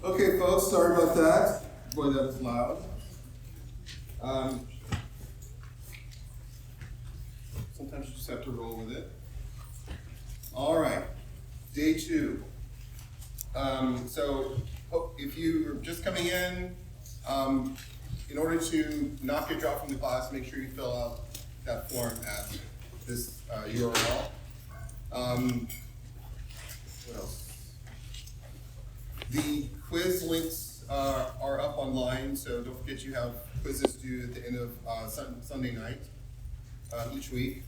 Okay, folks, sorry about that. Boy, that was loud. Sometimes you just have to roll with it. All right, day 2. So if you're just coming in order to not get dropped from the class, make sure you fill out that form at this URL. What else? The quiz links are up online, so don't forget you have quizzes due at the end of Sunday night each week.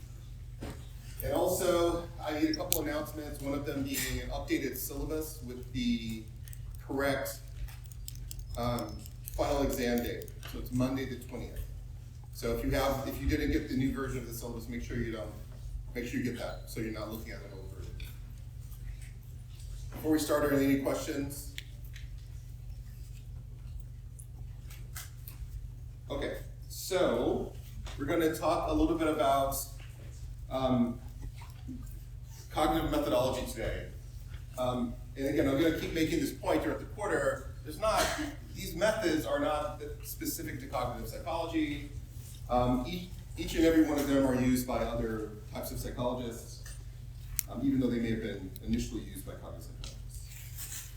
And also, I need a couple announcements, one of them being an updated syllabus with the correct final exam date. So it's Monday the 20th. So if you didn't get the new version of the syllabus, make sure you get that, so you're not looking at an old version. Before we start, are there any questions? Okay, so we're going to talk a little bit about cognitive methodology today. And again, I'm going to keep making this point throughout the quarter. These methods are not specific to cognitive psychology. Each and every one of them are used by other types of psychologists, even though they may have been initially used by cognitive psychologists.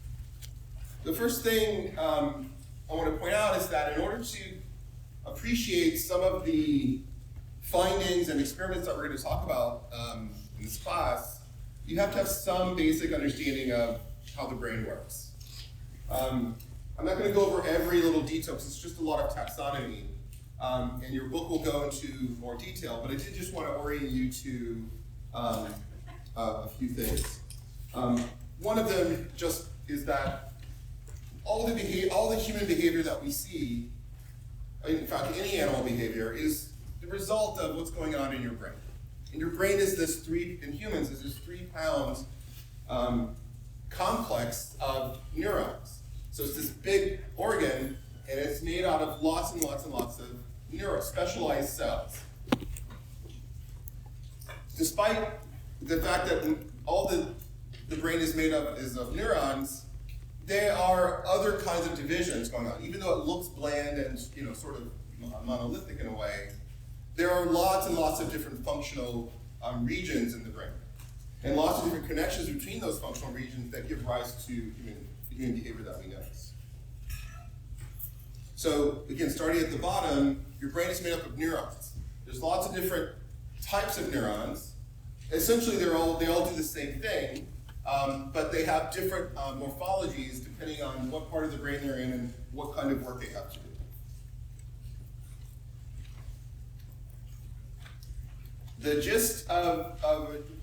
The first thing I want to point out is that in order to appreciate some of the findings and experiments that we're going to talk about in this class, you have to have some basic understanding of how the brain works. I'm not going to go over every little detail because it's just a lot of taxonomy, and your book will go into more detail, but I did just want to orient you to a few things. One of them just is that all the human behavior that we see, in fact, any animal behavior, is the result of what's going on in your brain. And your brain is in humans, is this 3-pound complex of neurons. So it's this big organ, and it's made out of lots and lots and lots of specialized cells. Despite the fact that all the brain is made of neurons, there are other kinds of divisions going on. Even though it looks bland and sort of monolithic in a way, there are lots and lots of different functional regions in the brain, and lots of different connections between those functional regions that give rise to human behavior that we notice. So again, starting at the bottom, your brain is made up of neurons. There's lots of different types of neurons. Essentially, they all do the same thing, but they have different morphologies depending on what part of the brain they're in and what kind of work they have to do. The gist of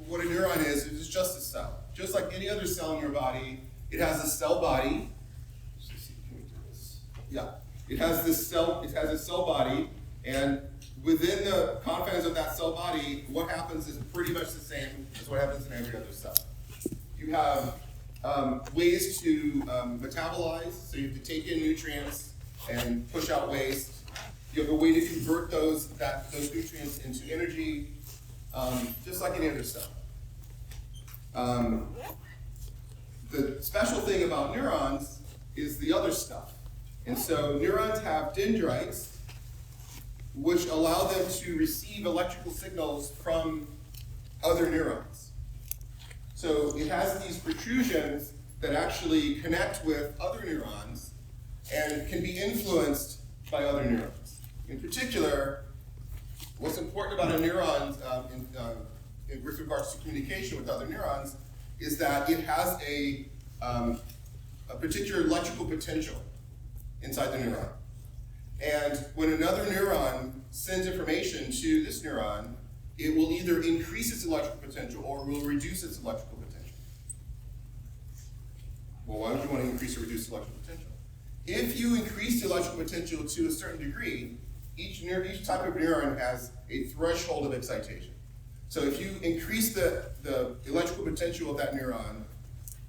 what a neuron is just a cell. Just like any other cell in your body, it has a cell body. Yeah, it has a cell body, and within the confines of that cell body, what happens is pretty much the same as what happens in every other cell. You have ways to metabolize, so you have to take in nutrients and push out waste. You have a way to convert those nutrients into energy, just like any other cell. The special thing about neurons is the other stuff. And so neurons have dendrites, which allow them to receive electrical signals from other neurons. So it has these protrusions that actually connect with other neurons and can be influenced by other neurons. In particular, what's important about a neuron with regards to communication with other neurons is that it has a particular electrical potential inside the neuron. And when another neuron sends information to this neuron, it will either increase its electrical potential or will reduce its electrical potential. Well, why would you want to increase or reduce electrical potential? If you increase the electrical potential to a certain degree, each type of neuron has a threshold of excitation. So if you increase the electrical potential of that neuron,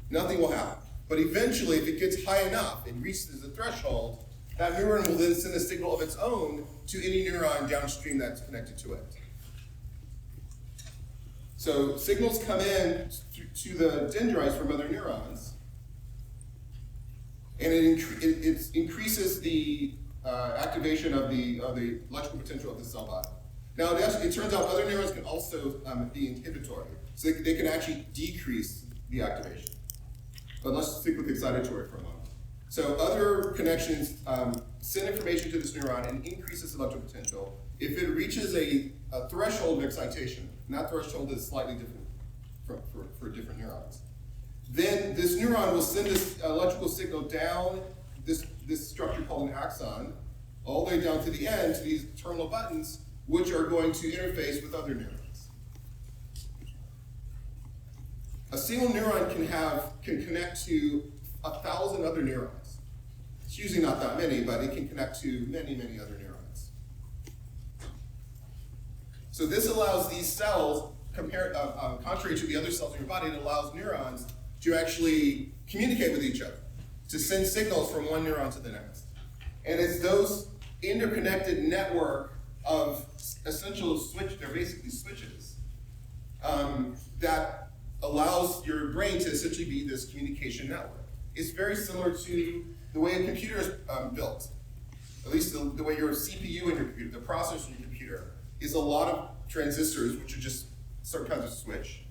nothing will happen. But eventually, if it gets high enough, it reaches a threshold, that neuron will then send a signal of its own to any neuron downstream that's connected to it. So signals come in to the dendrites from other neurons, and it increases the activation of the electrical potential of the cell body. Now, it turns out other neurons can also be inhibitory, so they can actually decrease the activation. But let's stick with excitatory for a moment. So other connections send information to this neuron and increase its electrical potential if it reaches a threshold of excitation, and that threshold is slightly different for different neurons. Then this neuron will send this electrical signal down this structure called an axon, all the way down to the end, to these terminal buttons, which are going to interface with other neurons. A single neuron can connect to 1,000 other neurons. It's usually not that many, but it can connect to many, many other neurons. So this allows these cells, contrary to the other cells in your body, it allows neurons to actually communicate with each other, to send signals from one neuron to the next. And it's those interconnected network of essential they're basically switches, that allows your brain to essentially be this communication network. It's very similar to the way a computer is built. At least the way your CPU in your computer, the processor in your computer, is a lot of transistors, which are just certain kinds of switch.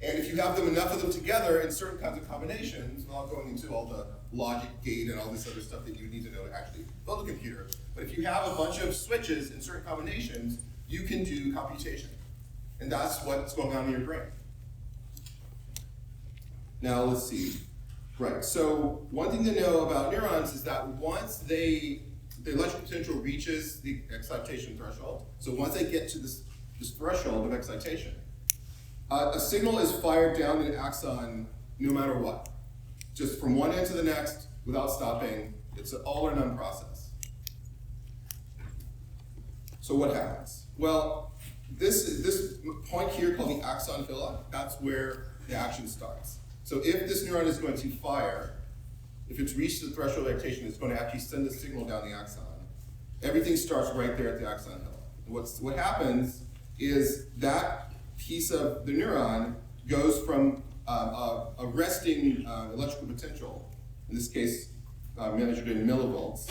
And if you have enough of them together in certain kinds of combinations, without going into all the logic gate and all this other stuff that you need to know to actually build a computer, but if you have a bunch of switches in certain combinations, you can do computation. And that's what's going on in your brain. Now let's see. Right, so one thing to know about neurons is that once the electrical potential reaches the excitation threshold, so once they get to this threshold of excitation, a signal is fired down the axon no matter what. Just from one end to the next, without stopping. It's an all or none process. So what happens? Well, this point here called the axon hillock, that's where the action starts. So if this neuron is going to fire, if it's reached the threshold of excitation, it's going to actually send a signal down the axon. Everything starts right there at the axon hillock. What happens is that piece of the neuron goes from a resting electrical potential, in this case measured in millivolts.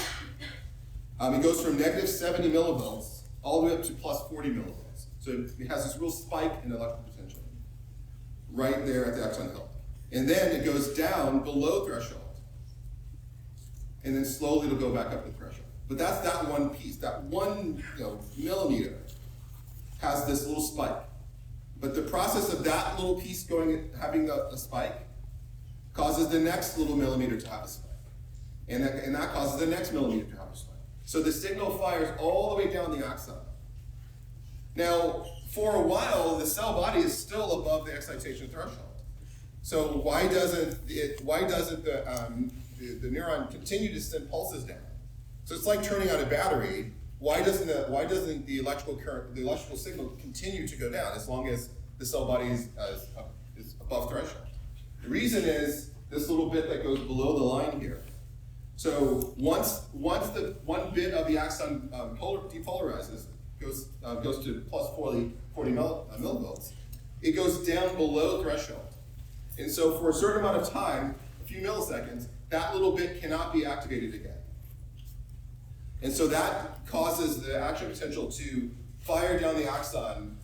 It goes from negative 70 millivolts all the way up to plus 40 millivolts. So it has this real spike in electrical potential right there at the axon hillock. And then it goes down below threshold. And then slowly it'll go back up to threshold. But that's that one piece, that one millimeter has this little spike. But the process of that little piece having a spike causes the next little millimeter to have a spike. And that causes the next millimeter to have a spike. So the signal fires all the way down the axon. Now, for a while, the cell body is still above the excitation threshold. So why doesn't the neuron continue to send pulses down? So it's like turning on a battery. Why doesn't the electrical signal continue to go down as long as the cell body is above threshold? The reason is this little bit that goes below the line here. So once the one bit of the axon depolarizes, goes to plus 40 millivolts, it goes down below threshold. And so for a certain amount of time, a few milliseconds, that little bit cannot be activated again. And so that causes the action potential to fire down the axon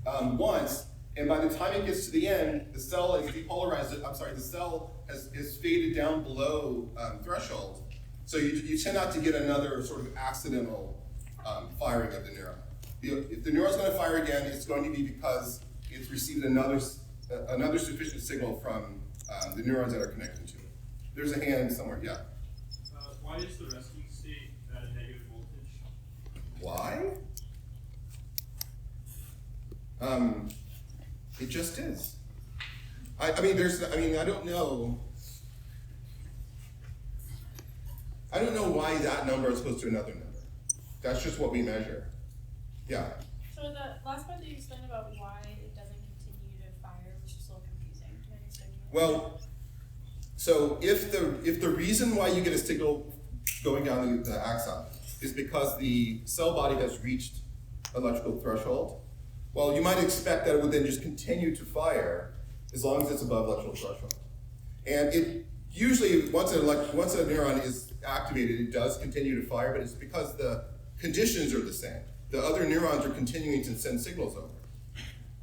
once, and by the time it gets to the end, the cell is depolarized. The cell is faded down below threshold. So you tend not to get another sort of accidental firing of the neuron. If the neuron's going to fire again, it's going to be because it's received another sufficient signal from the neurons that are connected to it. There's a hand somewhere, yeah. Why is the resting state at a negative voltage? Why? It just is. I don't know. I don't know why that number is opposed to another number. That's just what we measure. Yeah. So the last part that you explained about why it doesn't continue to fire was just a little confusing. Can I understand that? Well, so if the reason why you get a signal going down the axon is because the cell body has reached electrical threshold, well, you might expect that it would then just continue to fire as long as it's above electrical threshold. And usually once a neuron is activated, it does continue to fire, but it's because the conditions are the same. The other neurons are continuing to send signals over.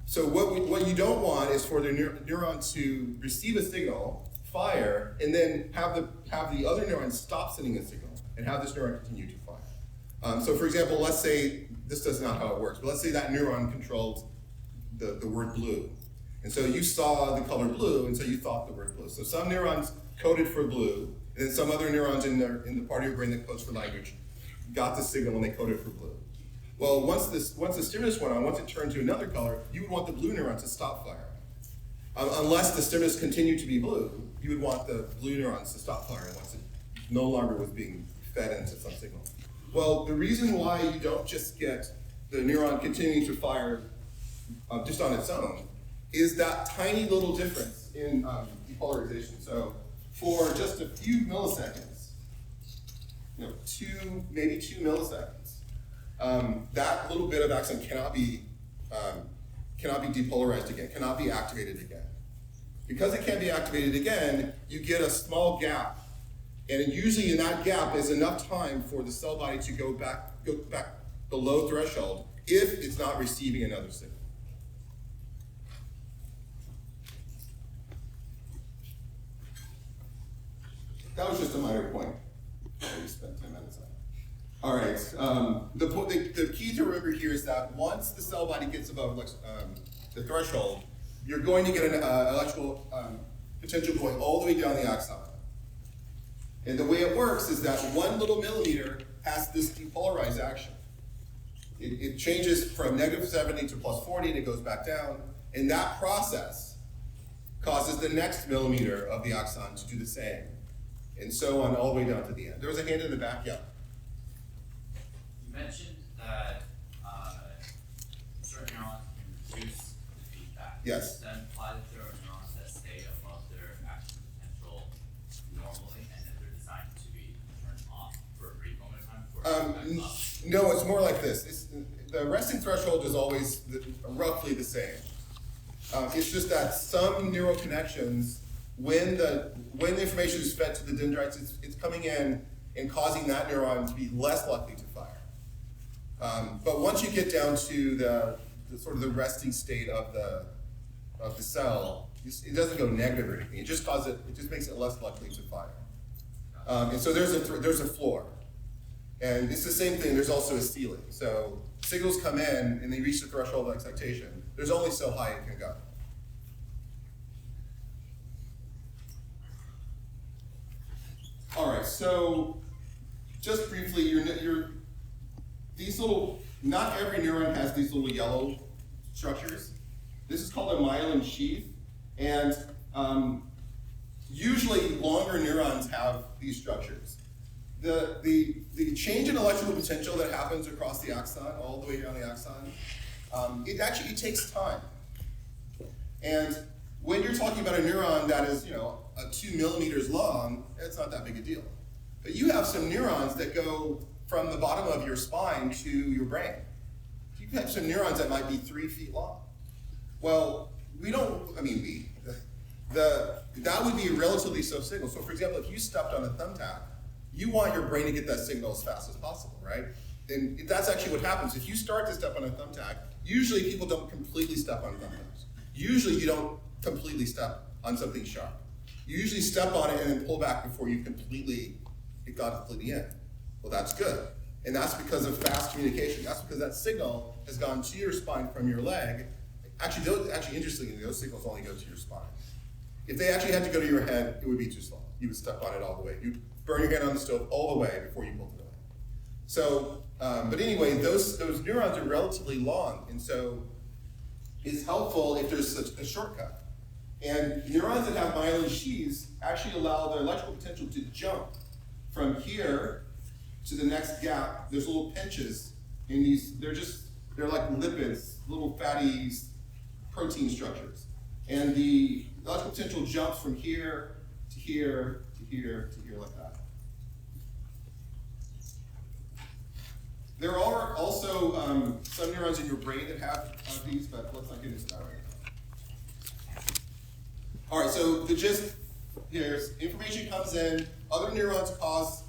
So what you don't want is for the neuron to receive a signal, fire, and then have the other neuron stop sending a signal and have this neuron continue to fire. So for example, let's say, this is not how it works, but let's say that neuron controls the word blue. And so you saw the color blue, and so you thought the word blue. So some neurons coded for blue, and then some other neurons in the part of your brain that codes for language got the signal and they coded for blue. Well, once the stimulus went on, once it turned to another color, you would want the blue neuron to stop firing. Unless the stimulus continued to be blue, you would want the blue neurons to stop firing once it no longer was being fed into some signal. Well, the reason why you don't just get the neuron continuing to fire just on its own is that tiny little difference in depolarization. So for just a few milliseconds, maybe two milliseconds, that little bit of axon cannot be depolarized again, cannot be activated again. Because it can't be activated again, you get a small gap, and usually in that gap is enough time for the cell body to go back below threshold if it's not receiving another signal. That was just a minor point that we spent 10 minutes on. All right, the key to remember here is that once the cell body gets above the threshold, you're going to get an electrical potential going all the way down the axon. And the way it works is that 1 little millimeter has this depolarized action. It changes from -70 to +40 and it goes back down. And that process causes the next millimeter of the axon to do the same. And so on all the way down to the end. There was a hand in the back, yeah. You mentioned that certain neurons can reduce the feedback. Yes. Does that imply that there are neurons that stay above their action potential normally and that they're designed to be turned off for a brief moment of time before it goes back up? No, it's more like this. The resting threshold is always roughly the same. It's just that some neural connections, when the information is fed to the dendrites, it's coming in and causing that neuron to be less likely to fire. But once you get down to the sort of the resting state of the cell, it doesn't go negative or anything. It just makes it less likely to fire. And so there's a floor. And it's the same thing, there's also a ceiling. So signals come in and they reach the threshold of excitation. There's only so high it can go. All right, so just briefly, these little, not every neuron has these little yellow structures. This is called a myelin sheath, and usually longer neurons have these structures. The change in electrical potential that happens across the axon, all the way down the axon, it takes time. And when you're talking about a neuron that is, 2 millimeters long, it's not that big a deal. But you have some neurons that go from the bottom of your spine to your brain. You have some neurons that might be 3 feet long. Well, that would be a relatively slow signal. So for example, if you stepped on a thumbtack, you want your brain to get that signal as fast as possible, right? And that's actually what happens. If you start to step on a thumbtack, usually people don't completely step on thumbtacks. Usually you don't completely step on something sharp. You usually step on it and then pull back before you got completely in. Well, that's good. And that's because of fast communication. That's because that signal has gone to your spine from your leg. Actually, interestingly, those signals only go to your spine. If they actually had to go to your head, it would be too slow. You would step on it all the way. You'd burn your hand on the stove all the way before you pulled it away. So, but anyway, those neurons are relatively long, and so it's helpful if there's such a shortcut. And neurons that have myelin sheaths actually allow their electrical potential to jump from here to the next gap. There's little pinches in these, they're like lipids, little fatty protein structures. And the electrical potential jumps from here to here to here to here like that. There are also some neurons in your brain that have these, but let's not get into that right now. All right, so the gist here's information comes in, other neurons cause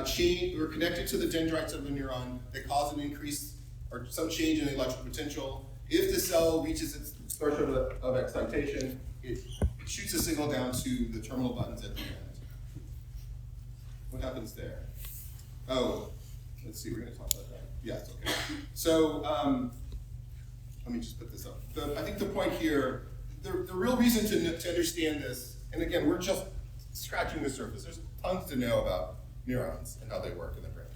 change, or connected to the dendrites of the neuron, that cause an increase or some change in the electrical potential. If the cell reaches its threshold of excitation, it shoots a signal down to the terminal buttons at the end. What happens there? Oh, let's see, we're gonna talk about that. Yes, okay. So, let me just put this up. I think the point here, the real reason to understand this, and again, we're just scratching the surface. There's tons to know about neurons and how they work in the brain.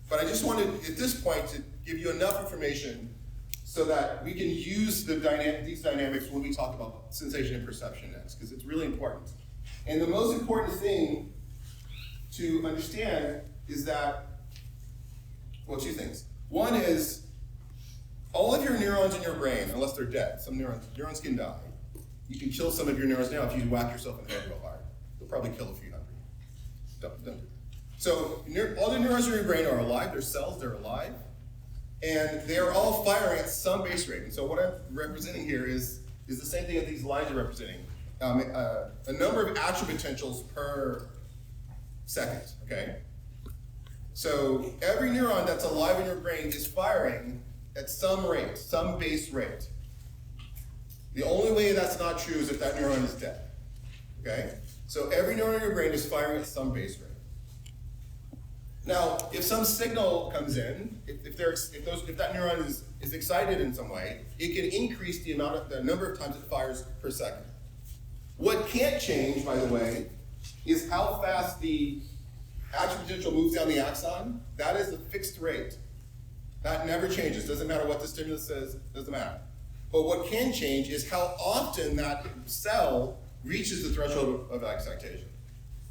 But I just wanted, at this point, to give you enough information so that we can use these dynamics when we talk about sensation and perception next, because it's really important. And the most important thing to understand is that, well, two things. One is, all of your neurons in your brain, unless they're dead, some neurons can die. You can kill some of your neurons now if you whack yourself in the head real hard. You'll probably kill a few hundred. Don't do that. So all the neurons in your brain are alive, they're cells, they're alive, and they're all firing at some base rate. And so what I'm representing here is the same thing that these lines are representing. A number of action potentials per second, okay? So every neuron that's alive in your brain is firing at some rate, some base rate. The only way that's not true is if that neuron is dead, okay? So every neuron in your brain is firing at some base rate. Now, if some signal comes in, if that neuron is excited in some way, it can increase the number of times it fires per second. What can't change, by the way, is how fast the action potential moves down the axon. That is a fixed rate. That never changes. Doesn't matter what the stimulus says, doesn't matter. But what can change is how often that cell reaches the threshold of excitation.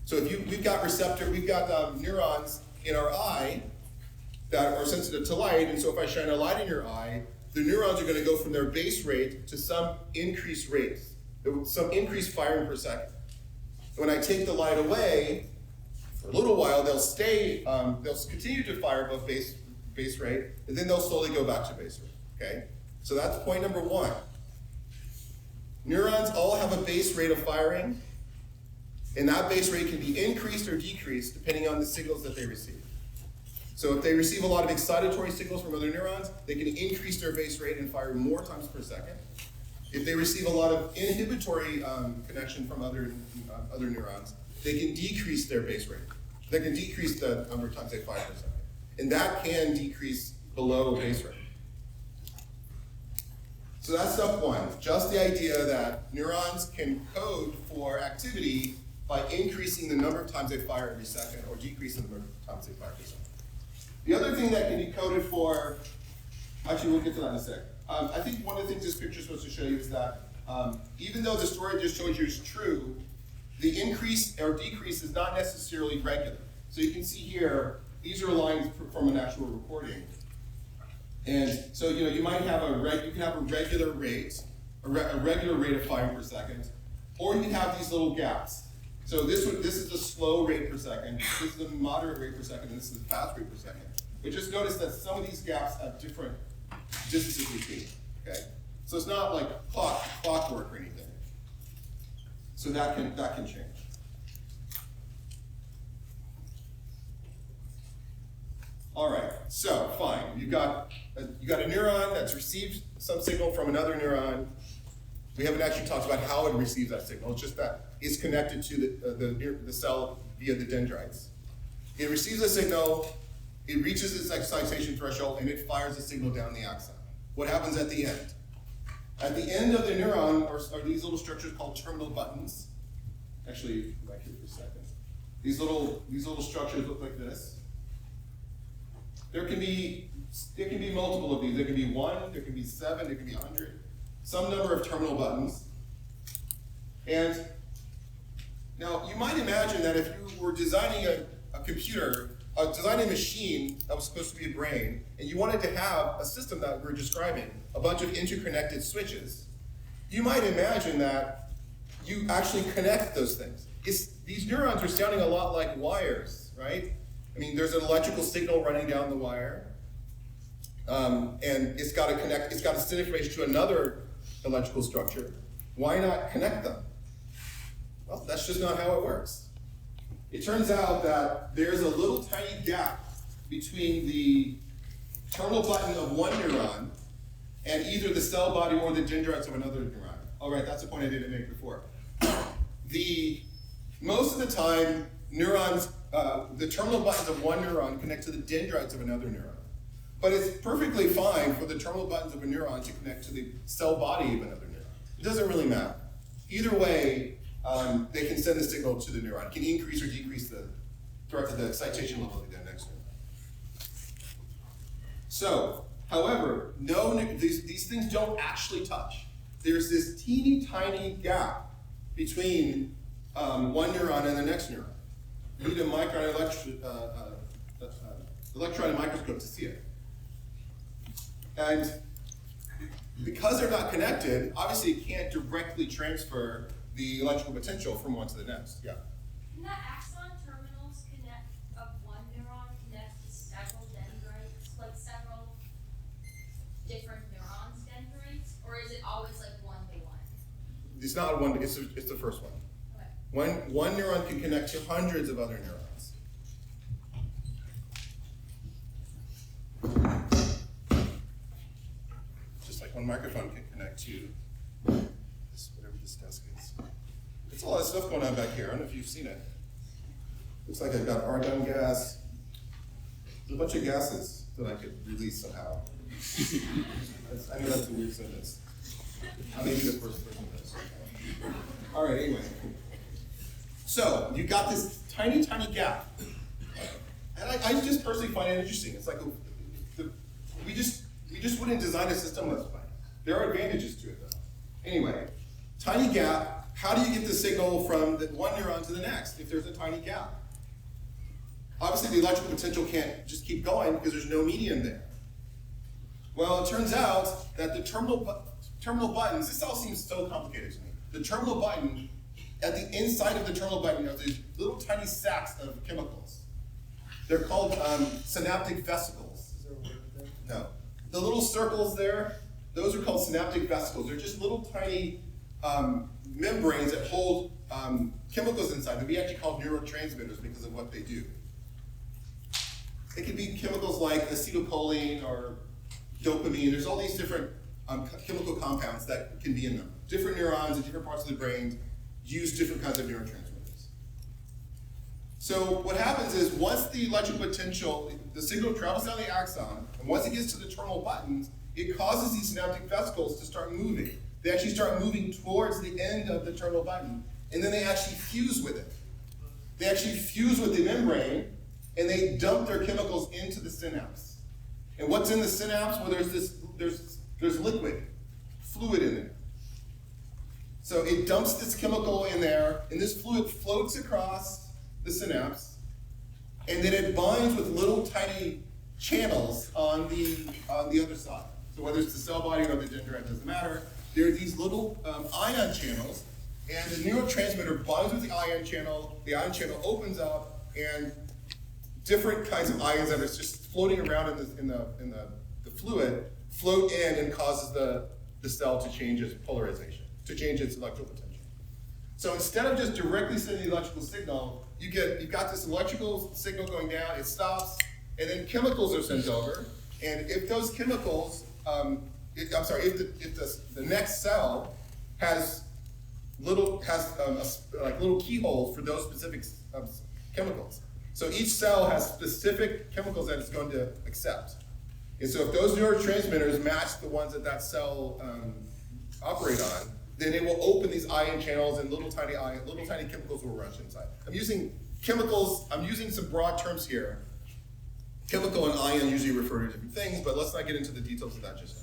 So if we've got neurons in our eye that are sensitive to light, and so if I shine a light in your eye, the neurons are going to go from their base rate to some increased rate, some increased firing per second. When I take the light away, for a little while, they'll continue to fire above base rate, and then they'll slowly go back to base rate, okay? So that's point number one. Neurons all have a base rate of firing, and that base rate can be increased or decreased depending on the signals that they receive. So if they receive a lot of excitatory signals from other neurons, they can increase their base rate and fire more times per second. If they receive a lot of inhibitory connection from other neurons, they can decrease their base rate. They can decrease the number of times they fire per second. And that can decrease below base rate. So that's step one, just the idea that neurons can code for activity by increasing the number of times they fire every second or decreasing the number of times they fire every second. The other thing that can be coded for, actually we'll get to that in a sec. I think one of the things this picture is supposed to show you is that even though the story just showed you is true, the increase or decrease is not necessarily regular. So you can see here, these are lines from an actual recording. And so you might have a regular rate, a regular rate of firing per second, or you can have these little gaps. So this is the slow rate per second, this is the moderate rate per second, and this is the fast rate per second. But just notice that some of these gaps have different distances between, okay? So it's not like clockwork or anything. So that can change. All right, so fine. You got a neuron that's received some signal from another neuron. We haven't actually talked about how it receives that signal. It's just that it's connected to the cell via the dendrites. It receives a signal, it reaches its excitation threshold, and it fires a signal down the axon. What happens at the end? At the end of the neuron are these little structures called terminal buttons. Actually, go back here for a second. These little structures look like this. There can be multiple of these. There can be 1, there can be 7, there can be 100. Some number of terminal buttons. And now you might imagine that if you were designing a computer, designing a machine that was supposed to be a brain, and you wanted to have a system that we're describing, a bunch of interconnected switches, you might imagine that you actually connect those things. These neurons are sounding a lot like wires, right? I mean, there's an electrical signal running down the wire, and it's got to send information to another electrical structure. Why not connect them? Well, that's just not how it works. It turns out that there's a little tiny gap between the terminal button of one neuron and either the cell body or the dendrites of another neuron. All right, that's a point I didn't make before. Most of the time, neurons, the terminal buttons of one neuron connect to the dendrites of another neuron. But it's perfectly fine for the terminal buttons of a neuron to connect to the cell body of another neuron. It doesn't really matter. Either way, they can send the signal to the neuron. It can increase or decrease the excitation level of the next neuron. So, however, these things don't actually touch. There's this teeny tiny gap between one neuron and the next neuron. You need a electron microscope to see it. And because they're not connected, obviously it can't directly transfer the electrical potential from one to the next. Yeah. Can the axon terminals of one neuron connect to several dendrites, like several different neurons' dendrites, or is it always like one to one? It's not one. It's the first one. Okay. One neuron can connect to hundreds of other neurons. Just like one microphone can connect to whatever this desk is. There's a lot of stuff going on back here. I don't know if you've seen it. Looks like I've got argon gas. There's a bunch of gases that I could release somehow. I know that's a weird sentence. I may be the first person to say that. All right, anyway. So you got this tiny, tiny gap. And I just personally find it interesting. It's like we just wouldn't design a system this way. There are advantages to it though. Anyway, tiny gap, how do you get the signal from the one neuron to the next if there's a tiny gap? Obviously the electrical potential can't just keep going because there's no medium there. Well, it turns out that the terminal buttons, this all seems so complicated to me. The terminal button, at the inside of the terminal button are these little tiny sacs of chemicals. They're called synaptic vesicles. Is there a word there? No. The little circles there, those are called synaptic vesicles. They're just little tiny membranes that hold chemicals inside that we actually call neurotransmitters because of what they do. It could be chemicals like acetylcholine or dopamine. There's all these different chemical compounds that can be in them. Different neurons in different parts of the brain use different kinds of neurotransmitters. So what happens is once the electrical potential, the signal travels down the axon, and once it gets to the terminal buttons, it causes these synaptic vesicles to start moving. They actually start moving towards the end of the terminal button, and then they actually fuse with it. They actually fuse with the membrane, and they dump their chemicals into the synapse. And what's in the synapse? Well, there's liquid, fluid in there. So it dumps this chemical in there, and this fluid floats across the synapse, and then it binds with little tiny channels on the other side. So whether it's the cell body or the dendrite, doesn't matter. There are these little ion channels, and the neurotransmitter binds with the ion channel opens up, and different kinds of ions that are just floating around in the fluid float in and causes the cell to change its polarization, to change its electrical potential. So instead of just directly sending the electrical signal, you've got this electrical signal going down, it stops, and then chemicals are sent over, and if those chemicals, if the next cell has little keyholes for those specific chemicals. So each cell has specific chemicals that it's going to accept. And so if those neurotransmitters match the ones that cell operate on, then it will open these ion channels and little tiny chemicals will rush inside. I'm using some broad terms here. Chemical and ion usually refer to different things, but let's not get into the details of that just now.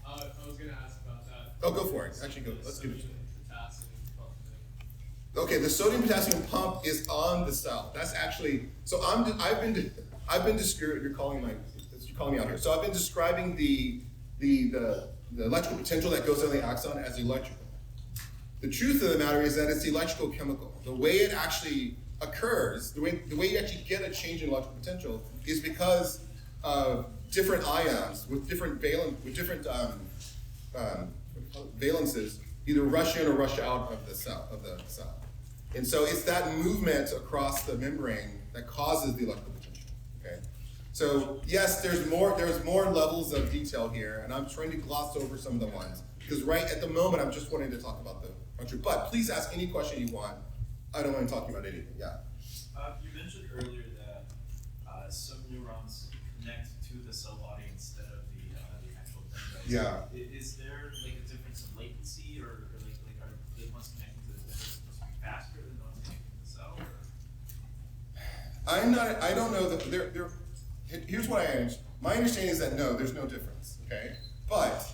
I was going to ask about that. Oh, go for it. Actually, go. Let's get into it. Potassium pump thing. Okay, the sodium potassium pump is on the cell. That's actually, so I've been describing, you're calling me out here. So I've been describing the electrical potential that goes on the axon as electrical. The truth of the matter is that it's electrical chemical. The way it actually occurs, the way you actually get a change in electrical potential is because of different ions with different valences either rush in or rush out of the cell. And so it's that movement across the membrane that causes the electrical potential. Okay. So yes, there's more levels of detail here, and I'm trying to gloss over some of the ones because right at the moment I'm just wanting to talk about the function. But please ask any question you want. I don't mind talking about anything. Yeah. You mentioned earlier that some neurons connect to the cell body instead of the actual dendrites. Yeah. Is there like a difference in latency, or like are the ones connecting to the dendrites supposed to be faster than the ones connecting to the cell? Or? I don't know that here's what I understand. My understanding is that no, there's no difference. Okay, but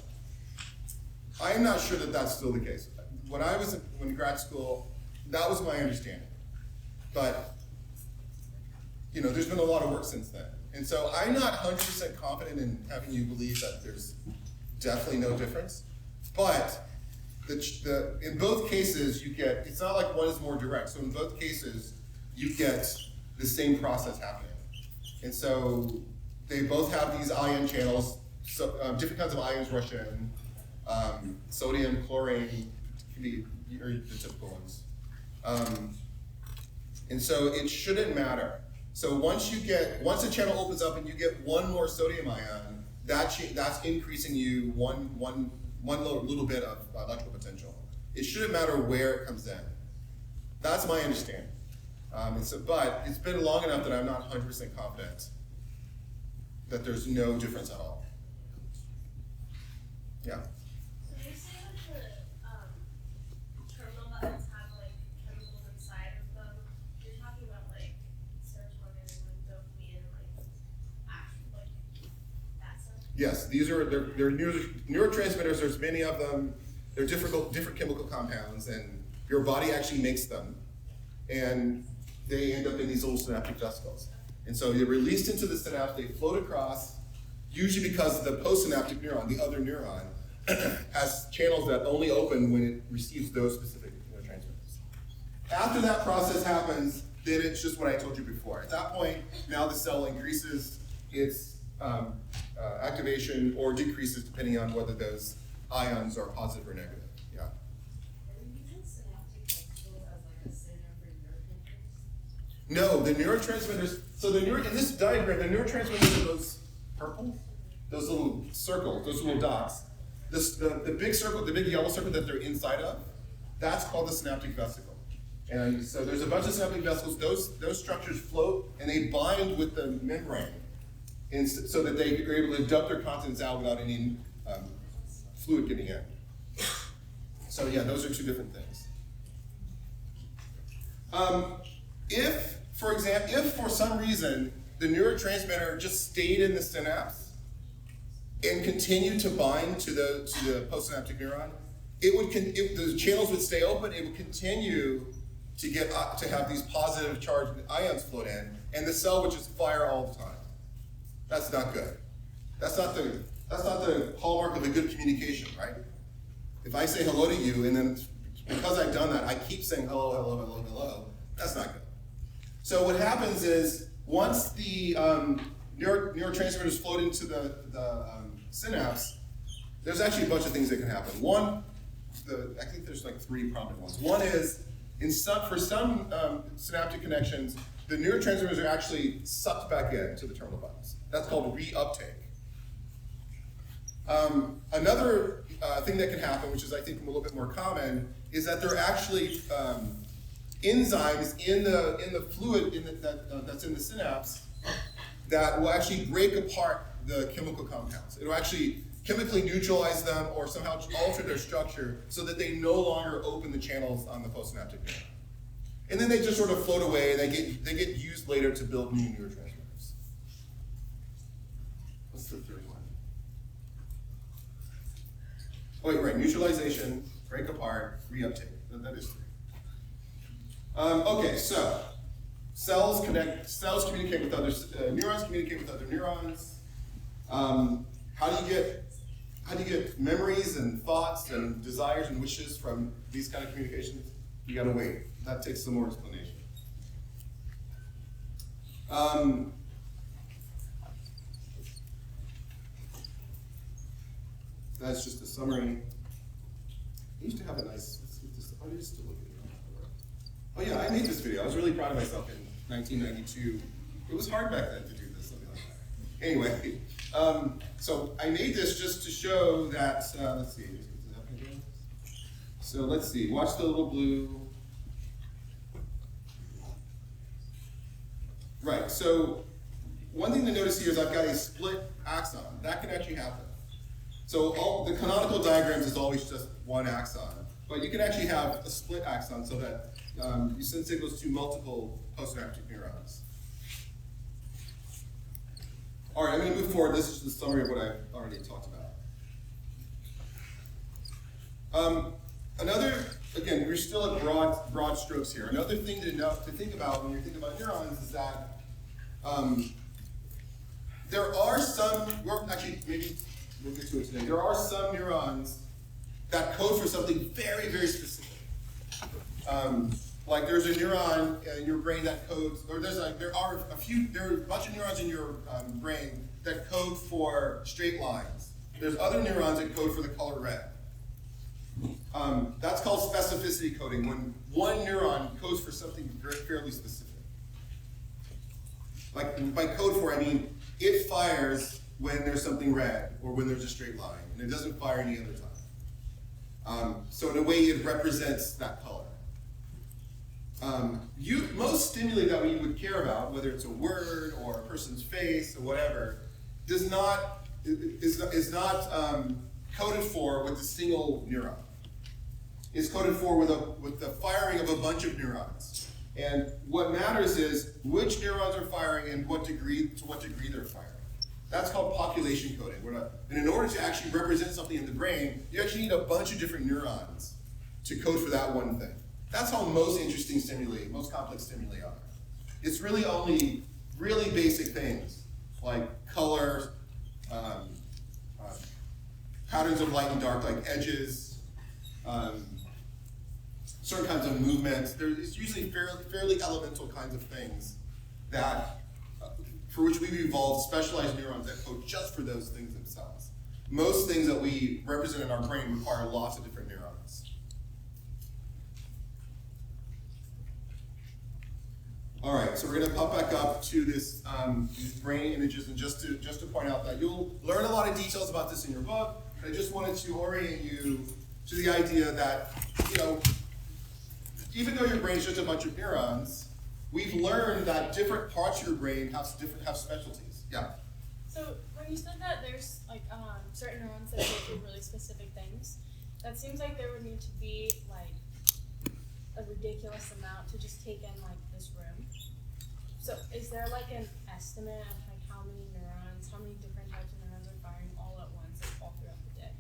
I am not sure that that's still the case. When I was in grad school, that was my understanding. But there's been a lot of work since then, and so I'm not 100% confident in having you believe that there's definitely no difference. But in both cases, you get, it's not like one is more direct. So in both cases, you get the same process happening. And so they both have these ion channels, so different kinds of ions rush in. Sodium, chlorine can be the typical ones. And so it shouldn't matter. So once the channel opens up and you get one more sodium ion, that's increasing you one little bit of electrical potential. It shouldn't matter where it comes in. That's my understanding. But it's been long enough that I'm not 100% confident that there's no difference at all. Yeah. So you're saying that the terminal buttons have like chemicals inside of them. You're talking about like serotonin and dopamine and like actual like that stuff. Yes, they're neurotransmitters. There's many of them. They're different chemical compounds, and your body actually makes them, and they end up in these little synaptic vesicles. And so they're released into the synapse. They float across, usually because the postsynaptic neuron, the other neuron, has channels that only open when it receives those specific neurotransmitters. After that process happens, then it's just what I told you before. At that point, now the cell increases its activation or decreases depending on whether those ions are positive or negative. Yeah. Are we using synaptic vesicles as like a synonym for neurotransmitters? No, the neurotransmitters. So in this diagram, the neurotransmitters are those purple, those little circles, those little dots. The big circle, the big yellow circle that they're inside of, that's called the synaptic vesicle. And so there's a bunch of synaptic vesicles. Those structures float and they bind with the membrane, so that they are able to dump their contents out without any fluid getting in. So yeah, those are two different things. If for some reason the neurotransmitter just stayed in the synapse and continued to bind to the postsynaptic neuron, if the channels would stay open, it would continue to have these positive charged ions float in, and the cell would just fire all the time. That's not good. That's not the hallmark of a good communication, right? If I say hello to you, and then because I've done that, I keep saying hello, hello, hello, hello, that's not good. So what happens is, once the neurotransmitters float into the synapse, there's actually a bunch of things that can happen. One, I think there's like three prominent ones. One is, for some synaptic connections, the neurotransmitters are actually sucked back into the terminal buttons. That's called reuptake. Another thing that can happen, which is I think a little bit more common, is that there are actually enzymes in the fluid that's in the synapse that will actually break apart the chemical compounds. It will actually chemically neutralize them or somehow alter their structure so that they no longer open the channels on the postsynaptic neuron. And then they just sort of float away, and they get used later to build new neurotransmitters. What's the third one? Oh wait, right, neutralization, break apart, reuptake. That is three. Okay, so cells communicate with other neurons, communicate with other neurons. How do you get memories and thoughts and desires and wishes from these kind of communications? You gotta wait. That takes some more explanation. That's just a summary. I used to have a nice, let's see what this, oh, it is still looking good. Oh yeah, I made this video. I was really proud of myself in 1992. It was hard back then to do this, something like that. Anyway, so I made this just to show that, let's see, is it happening again? So let's see, watch the little blue. Right, so one thing to notice here is I've got a split axon. That can actually happen. So all the canonical diagrams is always just one axon, but you can actually have a split axon so that you send signals to multiple postsynaptic neurons. All right, I'm going to move forward. This is the summary of what I've already talked about. Again, we're still at broad strokes here. Another thing to think about when you're thinking about neurons is that there are some, actually maybe we'll get to it today, there are some neurons that code for something very, very specific. Like there's a neuron in your brain that codes, or there are a bunch of neurons in your brain that code for straight lines. There's other neurons that code for the color red. That's called specificity coding, when one neuron codes for something fairly specific. Like by code for, I mean it fires when there's something red or when there's a straight line, and it doesn't fire any other time. So in a way, it represents that color. Most stimuli that we would care about, whether it's a word or a person's face or whatever, is not coded for with a single neuron. It's coded for with the firing of a bunch of neurons. And what matters is which neurons are firing and to what degree they're firing. That's called population coding. And in order to actually represent something in the brain, you actually need a bunch of different neurons to code for that one thing. That's how most interesting stimuli, most complex stimuli are. It's really only really basic things like color, patterns of light and dark, like edges, certain kinds of movements. It's usually fairly elemental kinds of things that, for which we've evolved specialized neurons that code just for those things themselves. Most things that we represent in our brain require lots of different neurons. All right, so we're going to pop back up to this these brain images, and just to point out that you'll learn a lot of details about this in your book. I just wanted to orient you to the idea that, even though your brain is just a bunch of neurons, we've learned that different parts of your brain have specialties. Yeah. So when you said that there's like certain neurons that do really specific things, that seems like there would need to be like a ridiculous amount to just take in like this room. So is there like an estimate of like how many neurons, how many different types of neurons are firing all at once, like all throughout the day?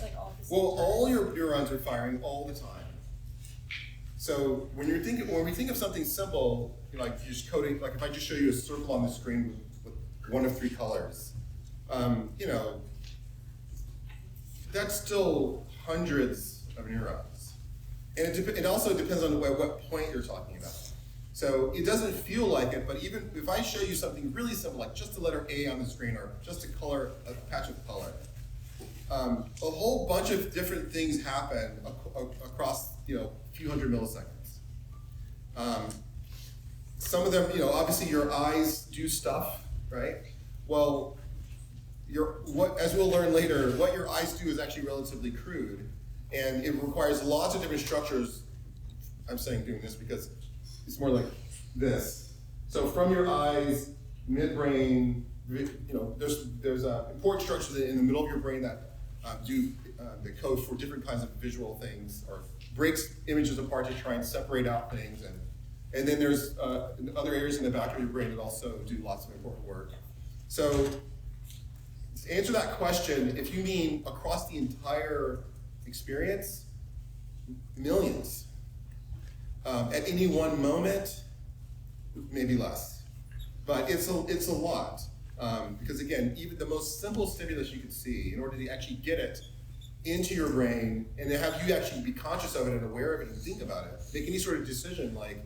Like all at the same time? All your neurons are firing all the time. So when we think of something simple, like just coding, like if I just show you a circle on the screen with one of three colors, that's still hundreds of neurons. And it also depends on what point you're talking about. So it doesn't feel like it, but even if I show you something really simple, like just the letter A on the screen or just a patch of color, a whole bunch of different things happen across a few hundred milliseconds. Some of them, obviously your eyes do stuff, right? Well, as we'll learn later, what your eyes do is actually relatively crude, and it requires lots of different structures. I'm saying doing this because it's more like this. So from your eyes, midbrain, there's important structures in the middle of your brain that the code for different kinds of visual things, or breaks images apart to try and separate out things, and then there's other areas in the back of your brain that also do lots of important work. So to answer that question, if you mean across the entire experience, millions. At any one moment, maybe less, but it's a lot. Because again, even the most simple stimulus you could see, in order to actually get it into your brain and to have you actually be conscious of it and aware of it and think about it, make any sort of decision like,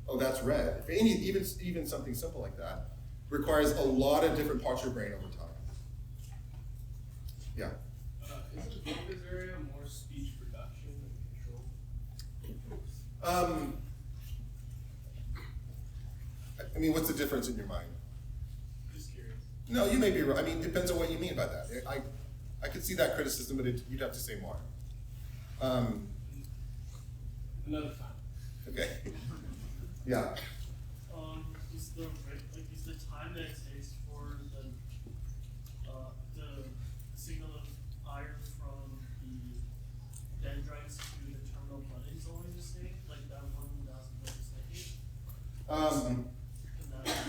oh, that's red. Even something simple like that requires a lot of different parts of your brain over time. Yeah. Is the focus area more speech I mean, what's the difference in your mind? Just curious. No, you may be right. I mean, it depends on what you mean by that. I could see that criticism, but you'd have to say more. Another time. Okay. Yeah. Is the time that it takes for the signal of iron from the dendrites to the terminal buttons always the same? Like that 1,000 milliseconds?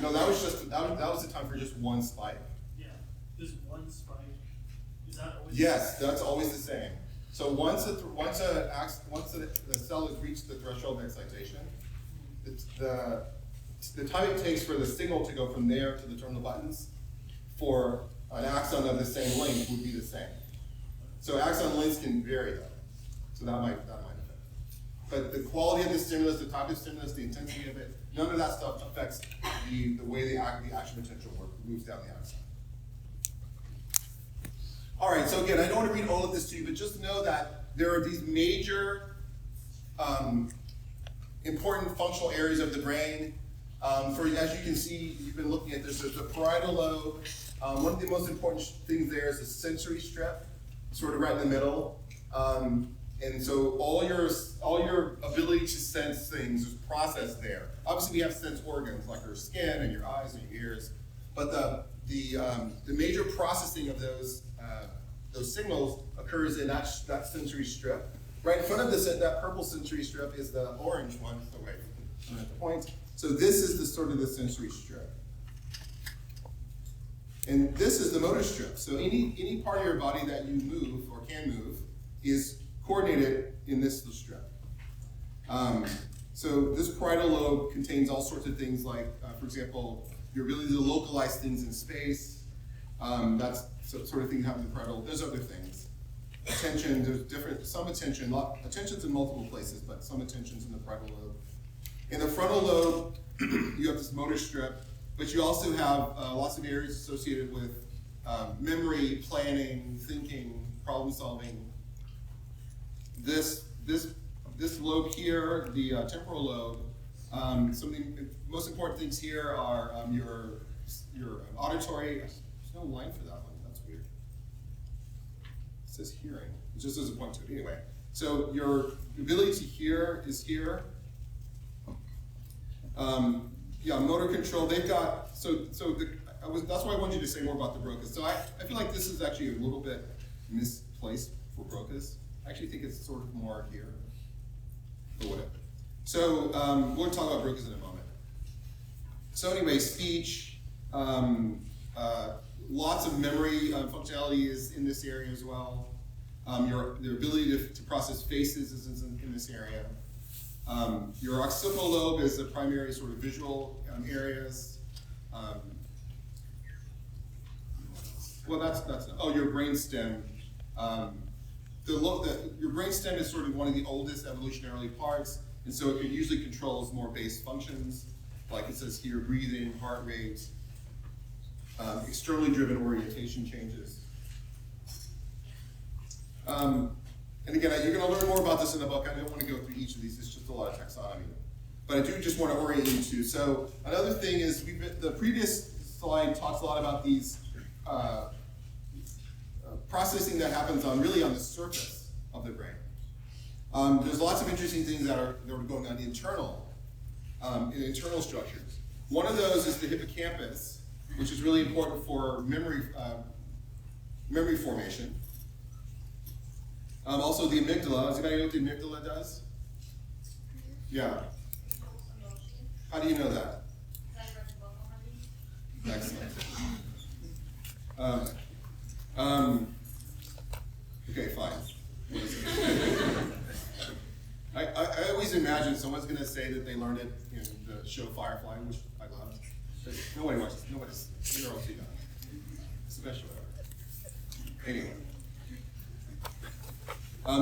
No, that was the time for just one spike. Yeah. There's one spike. Is that always Yes, that's always the same. So once the cell has reached the threshold of excitation, the time it takes for the signal to go from there to the terminal buttons for an axon of the same length would be the same. So axon lengths can vary though. So that might affect. But the quality of the stimulus, the type of stimulus, the intensity of it, none of that stuff affects the way the action potential moves down the axon. All right, so again, I don't want to read all of this to you, but just know that there are these major important functional areas of the brain. As you can see, you've been looking at this, there's the parietal lobe. One of the most important things there is the sensory strip, sort of right in the middle. And so all your ability to sense things is processed there. Obviously, we have sense organs like your skin and your eyes and your ears, but the major processing of those signals occurs in that sensory strip. Right in front of that purple sensory strip is the orange one. So wait, I'm at the point. So this is the sort of the sensory strip. And this is the motor strip. So any part of your body that you move or can move is coordinated in this strip. So this parietal lobe contains all sorts of things like, for example, your ability to localize things in space. That's sort of thing that happens in parietal lobe. There's other things. Attention, there's some attention, attention's in multiple places, but some attention's in the parietal lobe. In the frontal lobe, you have this motor strip, but you also have lots of areas associated with memory, planning, thinking, problem solving. This lobe here, the temporal lobe, some of the most important things here are your auditory. There's no line for that one. That's weird. It says hearing. It just doesn't point to it anyway. So your ability to hear is here. Motor control. They've got that's why I wanted you to say more about the Broca's. So I feel like this is actually a little bit misplaced for Broca's. I actually think it's sort of more here, but whatever. So we'll talk about Broca's in a moment. So anyway, speech, lots of memory functionality is in this area as well. Your ability to process faces is in this area. Your occipital lobe is the primary sort of visual areas. Your brain stem. Your brain stem is sort of one of the oldest evolutionarily parts, and so it usually controls more base functions, like it says here, breathing, heart rate, externally driven orientation changes. And again, you're going to learn more about this in the book. I don't want to go through each of these. It's just a lot of taxonomy. But I do just want to orient you to. So another thing is, the previous slide talks a lot about these processing that happens on the surface of the brain. There's lots of interesting things that are going on in internal structures. One of those is the hippocampus, which is really important for memory formation. Also the amygdala. Does anybody know what the amygdala does? Yeah. How do you know that? Excellent. Okay, fine. I always imagine someone's going to say that they learned it in the show Firefly, which I love. But nobody watches. You're all too young. Especially. Anyway.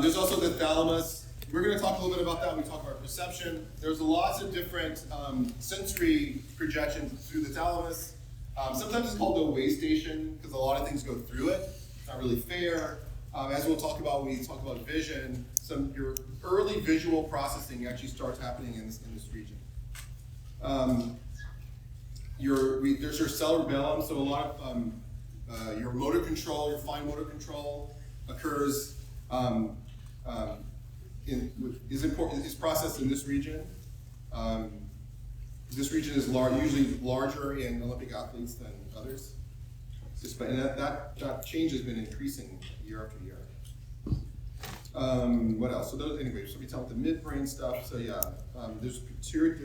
There's also the thalamus. We're going to talk a little bit about that when we talk about perception. There's lots of different sensory projections through the thalamus. Sometimes it's called the way station because a lot of things go through it. It's not really fair. As we'll talk about when we talk about vision, your early visual processing actually starts happening in this region. There's your cerebellum, so a lot of your motor control, your fine motor control occurs is processed in this region. This region is usually larger in Olympic athletes than others. And that change has been increasing year after year. What else? So anyway, so we talk about the midbrain stuff. So yeah, there's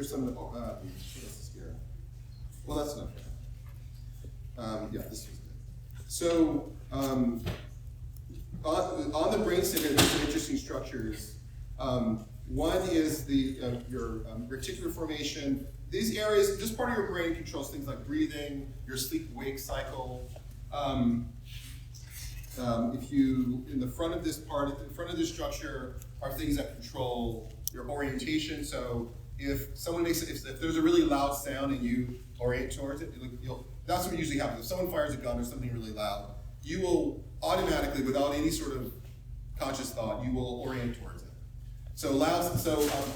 some. What else is here? Well, that's enough. Yeah, this is it. So on the brainstem, there's some interesting structures. One is your reticular formation. These areas, this part of your brain controls things like breathing, your sleep-wake cycle. If you, in the front of this part, in front of this structure, are things that control your orientation. So if someone if there's a really loud sound and you orient towards it, that's what usually happens. If someone fires a gun or something really loud, you will automatically, without any sort of conscious thought, you will orient towards it. So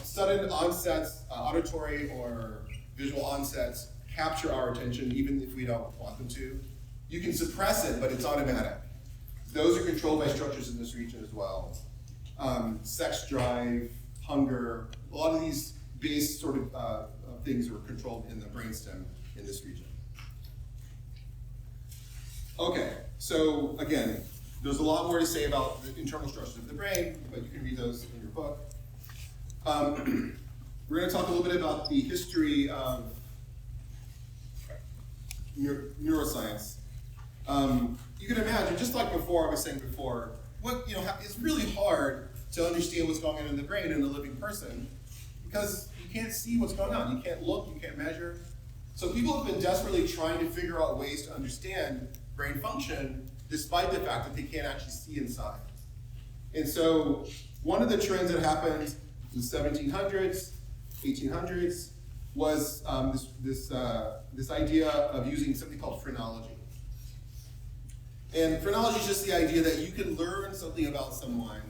sudden onsets, auditory or visual onsets, capture our attention even if we don't want them to. You can suppress it, but it's automatic. Those are controlled by structures in this region as well. Sex drive, hunger, a lot of these base sort of things are controlled in the brainstem in this region. Okay, so again, there's a lot more to say about the internal structures of the brain, but you can read those in your book. We're going to talk a little bit about the history of neuroscience. You can imagine, just like before, I was saying before, it's really hard to understand what's going on in the brain in a living person because you can't see what's going on. You can't look, you can't measure. So people have been desperately trying to figure out ways to understand brain function despite the fact that they can't actually see inside. And so one of the trends that happened in the 1700s, 1800s, was this idea of using something called phrenology. And phrenology is just the idea that you can learn something about someone,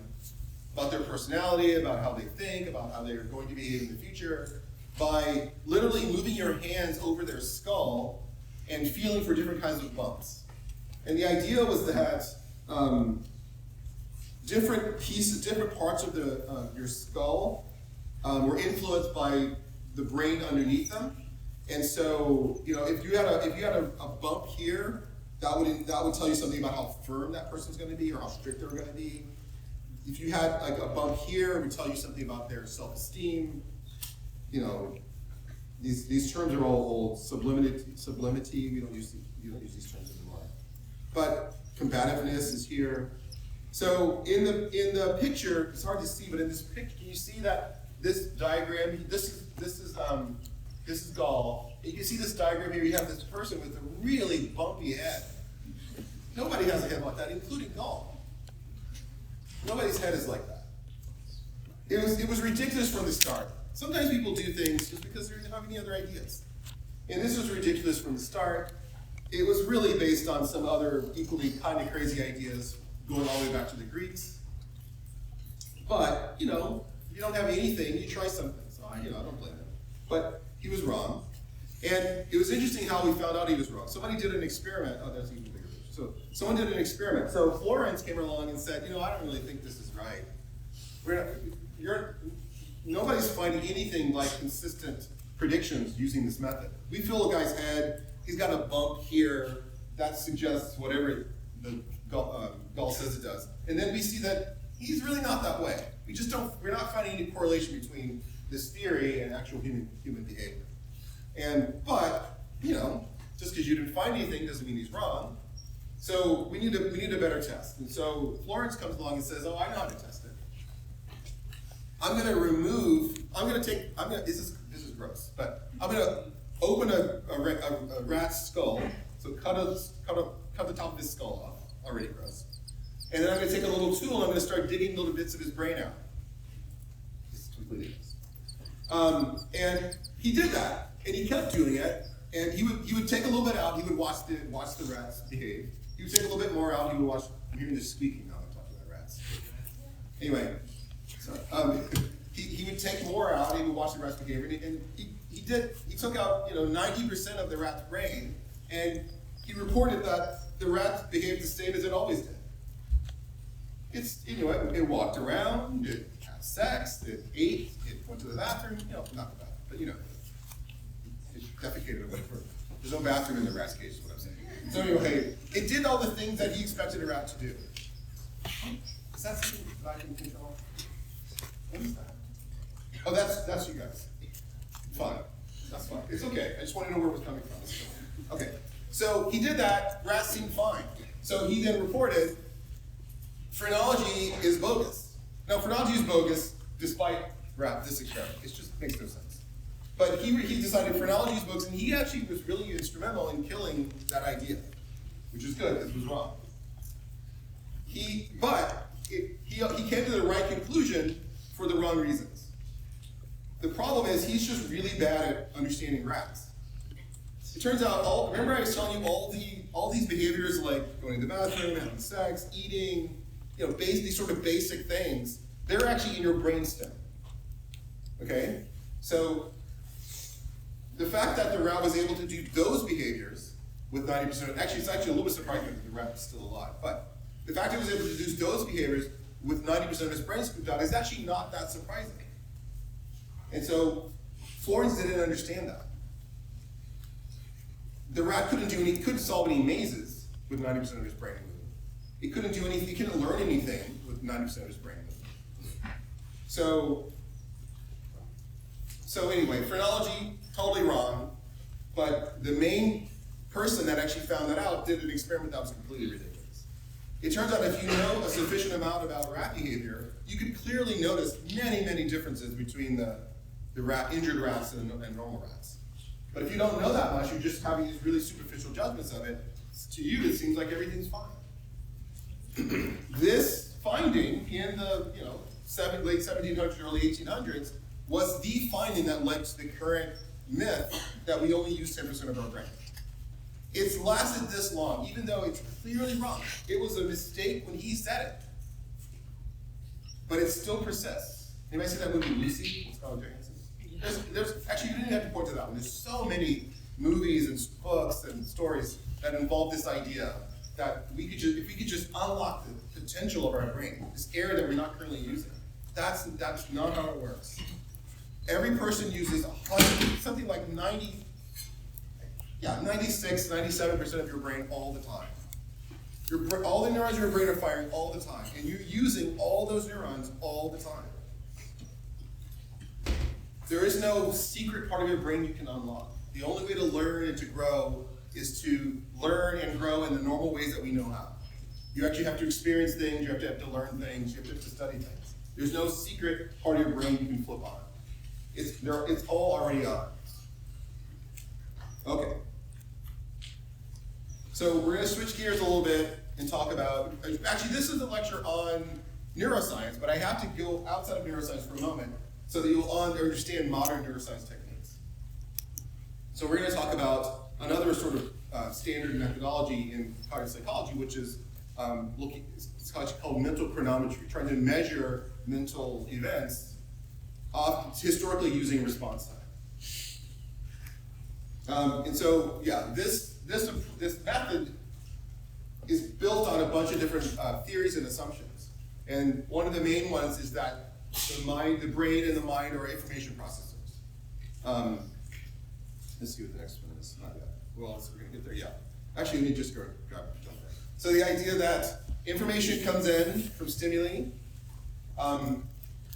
about their personality, about how they think, about how they're going to behave in the future, by literally moving your hands over their skull and feeling for different kinds of bumps. And the idea was that different parts of your skull were influenced by the brain underneath them. And so, if you had a bump here, that would tell you something about how firm that person's going to be or how strict they're going to be. If you had like a bump here, it would tell you something about their self-esteem. These terms are all old. Sublimity. We don't use these terms anymore. But combativeness is here. So in the picture, it's hard to see, but in this picture, can you see that this diagram? This is Gall. You can see this diagram here. You have this person with a really bumpy head. Nobody has a head like that, including Gall. Nobody's head is like that. It was ridiculous from the start. Sometimes people do things just because they don't have any other ideas. And this was ridiculous from the start. It was really based on some other equally kind of crazy ideas going all the way back to the Greeks. But, if you don't have anything, you try something. So, I don't blame him. But he was wrong. And it was interesting how we found out he was wrong. Somebody did an experiment. Oh, that's even bigger. So someone did an experiment. So Florence came along and said, I don't really think this is right. Nobody's finding anything like consistent predictions using this method. We feel a guy's head, he's got a bump here, that suggests whatever the Gall says it does. And then we see that he's really not that way. We're not finding any correlation between this theory and actual human behavior. But just because you didn't find anything doesn't mean he's wrong. So we need a better test. And so Florence comes along and says, I know how to test it. This is gross, but I'm gonna open a rat's skull, so cut the top of his skull off, already gross. And then I'm gonna take a little tool and I'm gonna start digging little bits of his brain out. This is completely gross. And he did that, and he kept doing it, and he would take a little bit out, he would watch the rats behave. He would take a little bit more out, he would watch, I'm hearing this squeaking now, I'm talking about rats. Anyway, He would take more out, he would watch the rat's behavior, and he took out 90% of the rat's brain, and he reported that the rat behaved the same as it always did. It walked around, it had sex, it ate, it went to the bathroom, not the bathroom, but it defecated or whatever. There's no bathroom in the rat's cage, is what I'm saying. So anyway, it did all the things that he expected a rat to do. Is that something that I can control? What is that? Oh, that's you guys. Fine. That's fine. It's okay. I just want to know where it was coming from. Okay. So he did that. Rats seemed fine. So he then reported, phrenology is bogus. Now, phrenology is bogus despite this experiment. It just makes no sense. But he decided phrenology is bogus, and he actually was really instrumental in killing that idea, which is good, because it was wrong. He came to the right conclusion for the wrong reasons. The problem is he's just really bad at understanding rats. It turns out, remember I was telling you all these behaviors like going to the bathroom, having sex, eating, these sort of basic things, they're actually in your brainstem. Okay? So the fact that the rat was able to do those behaviors with 90%, it's actually a little bit surprising that the rat was still alive, but the fact that it was able to do those behaviors with 90% of his brain scooped out is actually not that surprising. And so Florence didn't understand that. The rat couldn't solve any mazes with 90% of his brain movement. He couldn't do anything, he couldn't learn anything with 90% of his brain movement. So anyway, phrenology, totally wrong, but the main person that actually found that out did an experiment that was completely ridiculous. It turns out if you know a sufficient amount about rat behavior, you can clearly notice many, many differences between the injured rats and normal rats. But if you don't know that much, you're just having these really superficial judgments of it. To you, it seems like everything's fine. This finding in the late 1700s, early 1800s was the finding that led to the current myth that we only use 10% of our brain. It's lasted this long, even though it's clearly wrong. It was a mistake when he said it. But it still persists. Anybody see that movie Lucy? It's called Johansson. Actually, you didn't have to point to that one. There's so many movies and books and stories that involve this idea that if we could just unlock the potential of our brain, this area that we're not currently using. That's not how it works. Every person uses something like 96, 97% of your brain all the time. All the neurons in your brain are firing all the time, and you're using all those neurons all the time. There is no secret part of your brain you can unlock. The only way to learn and to grow is to learn and grow in the normal ways that we know how. You actually have to experience things, you have to learn things, you have to study things. There's no secret part of your brain you can flip on. It's all already on. Okay. So we're going to switch gears a little bit and talk about, actually this is a lecture on neuroscience, but I have to go outside of neuroscience for a moment so that you'll understand modern neuroscience techniques. So we're going to talk about another sort of standard methodology in cognitive psychology, which is it's called mental chronometry, trying to measure mental events, historically using response time. And so, yeah, this method is built on a bunch of different theories and assumptions. And one of the main ones is that the brain and the mind are information processors. Let's see what the next one is. Not yet. Well, we're going to get there. Yeah. Actually, let me just jump there. So the idea that information comes in from stimuli,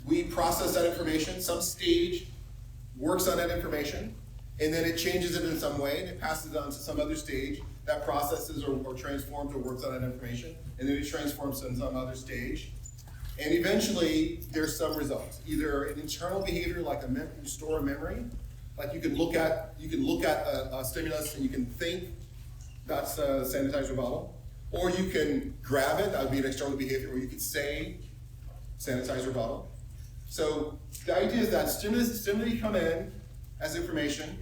we process that information. Some stage works on that information, and then it changes it in some way, and it passes it on to some other stage that processes or transforms or works on that information, and then it transforms in some other stage. And eventually, there's some results. Either an internal behavior, like you store a memory, like you can look at a stimulus and you can think that's a sanitizer bottle, or you can grab it, that would be an external behavior, or you could say sanitizer bottle. So the idea is that stimuli come in as information.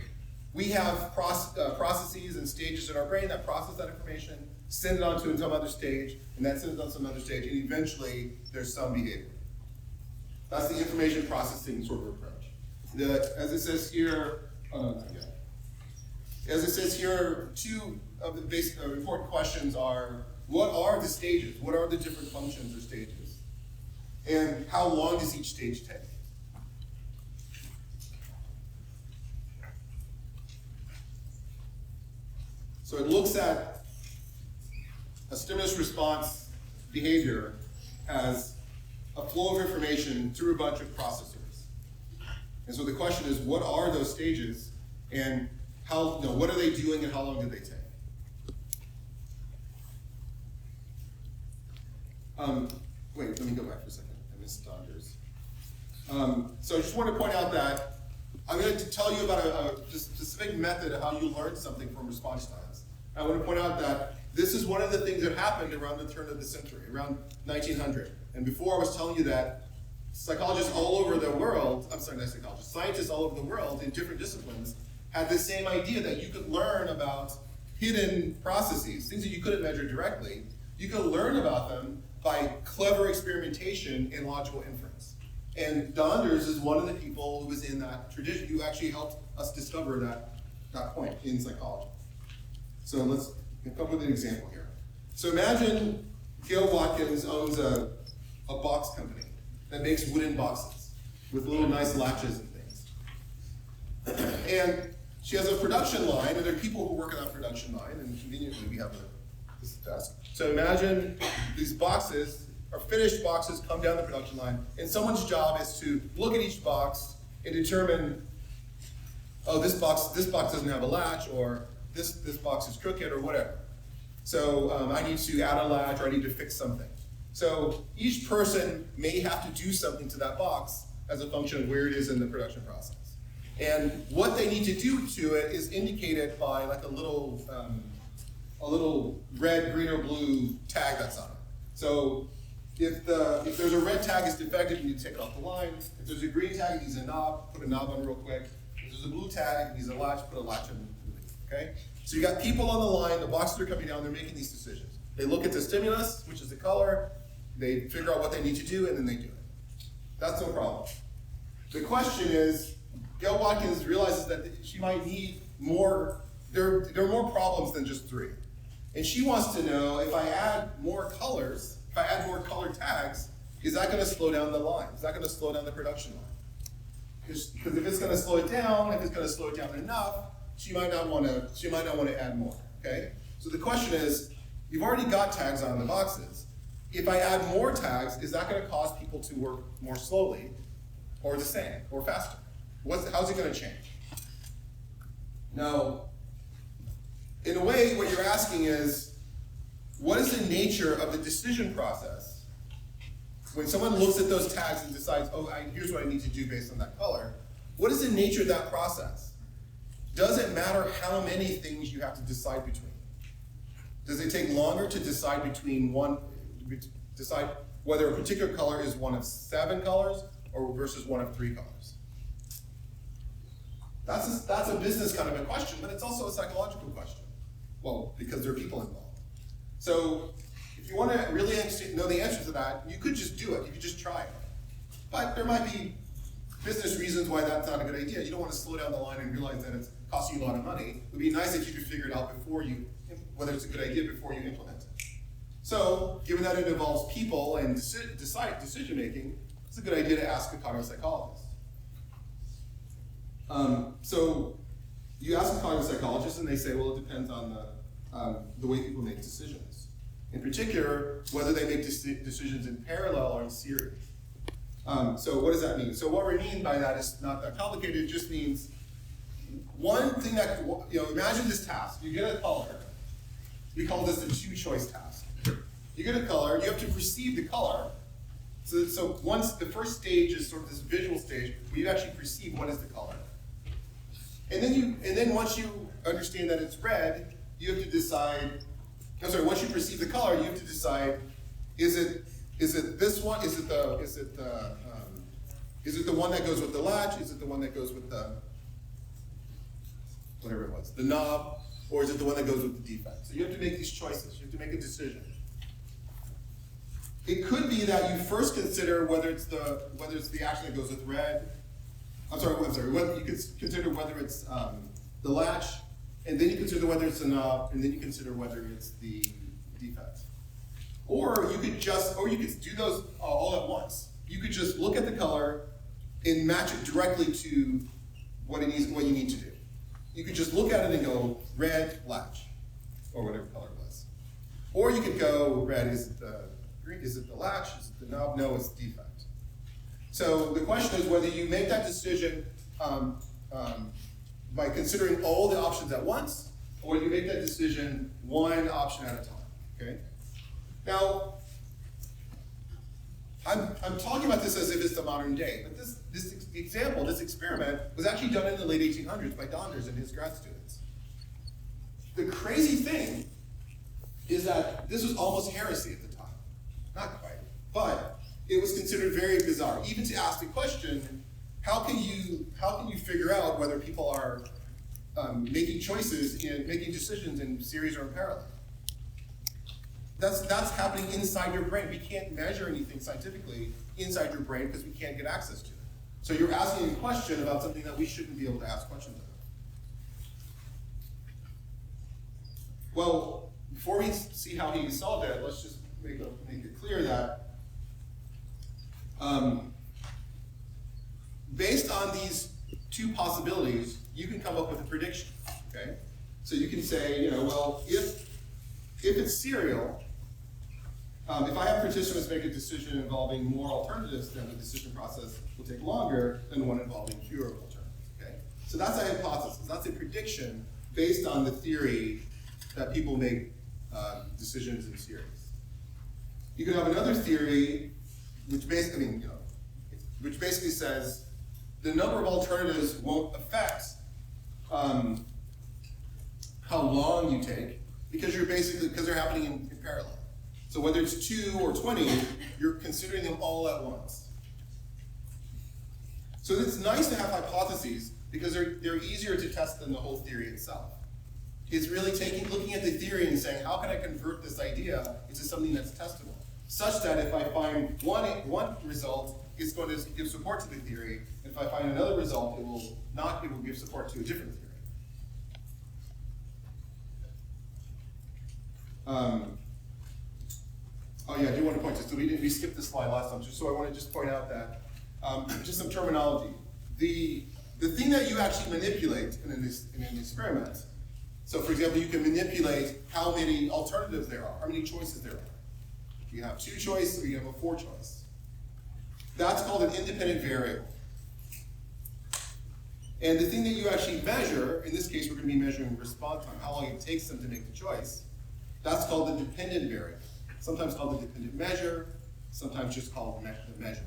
We have processes and stages in our brain that process that information, send it on to some other stage, and that sends it on some other stage, and eventually there's some behavior. That's the information processing sort of approach. As it says here, as it says here, two of the basic important questions are, what are the stages? What are the different functions or stages? And how long does each stage take? So it looks at a stimulus response behavior as a flow of information through a bunch of processors. And so the question is, what are those stages, and how, what are they doing, and how long do they take? Wait, let me go back for a second. I missed Dodgers. So I just want to point out that I'm going to tell you about a specific method of how you learn something from response times. I want to point out that this is one of the things that happened around the turn of the century, around 1900. And before I was telling you that psychologists all over the world, I'm sorry, not psychologists, scientists all over the world in different disciplines had the same idea that you could learn about hidden processes, things that you couldn't measure directly. You could learn about them by clever experimentation and logical inference. And Donders is one of the people who was in that tradition, who actually helped us discover that point in psychology. So let's come up with an example here. So imagine Gail Watkins owns a box company that makes wooden boxes with little nice latches and things. And she has a production line, and there are people who work on that production line, and conveniently we have this desk. So imagine these boxes, or finished boxes, come down the production line, and someone's job is to look at each box and determine, oh, this box doesn't have a latch, or this box is crooked, or whatever. So I need to add a latch, or I need to fix something. So each person may have to do something to that box as a function of where it is in the production process. And what they need to do to it is indicated by like a little red, green, or blue tag that's on it. So if there's a red tag, it's defective, you need to take it off the line. If there's a green tag, it needs a knob, put a knob on real quick. If there's a blue tag, it needs a latch, put a latch on. Okay? So you got people on the line, the boxes are coming down, they're making these decisions. They look at the stimulus, which is the color, they figure out what they need to do, and then they do it. That's no problem. The question is, Gail Watkins realizes that she might need more, there are more problems than just 3. And she wants to know, if I add more colors, if I add more colored tags, is that going to slow down the line? Is that going to slow down the production line? Because if it's going to slow it down, if it's going to slow it down enough, she might not want to add more. Okay? So the question is, you've already got tags on the boxes. If I add more tags, is that going to cause people to work more slowly, or the same, or faster? How's it going to change? Now, in a way, what you're asking is, what is the nature of the decision process when someone looks at those tags and decides, oh, here's what I need to do based on that color? What is the nature of that process? Does it matter how many things you have to decide between? Does it take longer to decide decide whether a particular color is one of 7 colors or versus one of 3 colors? That's a business kind of a question, but it's also a psychological question. Well, because there are people involved. So if you want to really know the answer to that, you could just do it. You could just try it. But there might be business reasons why that's not a good idea. You don't want to slow down the line and realize that it's costing you a lot of money. It would be nice if you could figure it out before whether it's a good idea before you implement it. So, given that it involves people and decision making, it's a good idea to ask a cognitive psychologist. So you ask a cognitive psychologist, and they say, well, it depends on the way people make decisions. In particular, whether they make decisions in parallel or in series. So what does that mean? So what we mean by that is not that complicated. It just means one thing that, imagine this task. You get a color. We call this a 2-choice task. You get a color, you have to perceive the color. So once the first stage is sort of this visual stage, where you actually perceive what is the color. And then once you understand that it's red, you have to decide, once you perceive the color, you have to decide, is it this one? Is it the one that goes with the latch? Is it the one that goes with the, whatever it was, the knob? Or is it the one that goes with the defect? So you have to make these choices. You have to make a decision. It could be that you first consider whether it's the action that goes with red. Whether you consider whether it's the latch, and then you consider whether it's a knob, and then you consider whether it's the defect. Or you could do those all at once. You could just look at the color and match it directly to what you need to do. You could just look at it and go red latch, or whatever color it was. Or you could go red, is it the green, is it the latch, is it the knob? No, it's the defect. So the question is whether you make that decision by considering all the options at once, or you make that decision one option at a time, okay? Now, I'm talking about this as if it's the modern day, but this experiment was actually done in the late 1800s by Donders and his grad students. The crazy thing is that this was almost heresy at the time. Not quite, but it was considered very bizarre. Even to ask the question, how can you figure out whether people are making decisions in series or in parallel? That's happening inside your brain. We can't measure anything scientifically inside your brain because we can't get access to it. So you're asking a question about something that we shouldn't be able to ask questions about. Well, before we see how he solved it, let's just make it clear that based on these two possibilities, you can come up with a prediction, okay? So you can say, well, if it's serial, if I have participants make a decision involving more alternatives, then the decision process will take longer than one involving fewer alternatives, okay? So that's a hypothesis. That's a prediction based on the theory that people make decisions in series. You could have another theory which basically says the number of alternatives won't affect how long you take because they're happening in parallel. So whether it's 2 or 20, you're considering them all at once. So it's nice to have hypotheses because they're easier to test than the whole theory itself. It's really looking at the theory and saying, how can I convert this idea into something that's testable? Such that if I find one result, it's going to give support to the theory. If I find another result, it will give support to a different theory. Oh yeah, I do want to point this. So we skipped this slide last time, so I want to just point out that just some terminology. The thing that you actually manipulate in an experiment. So for example, you can manipulate how many alternatives there are, how many choices there are. You have 2 choices or you have a 4 choice. That's called an independent variable. And the thing that you actually measure, in this case we're going to be measuring response time, how long it takes them to make the choice, that's called the dependent variable. Sometimes called the dependent measure, sometimes just called the measure.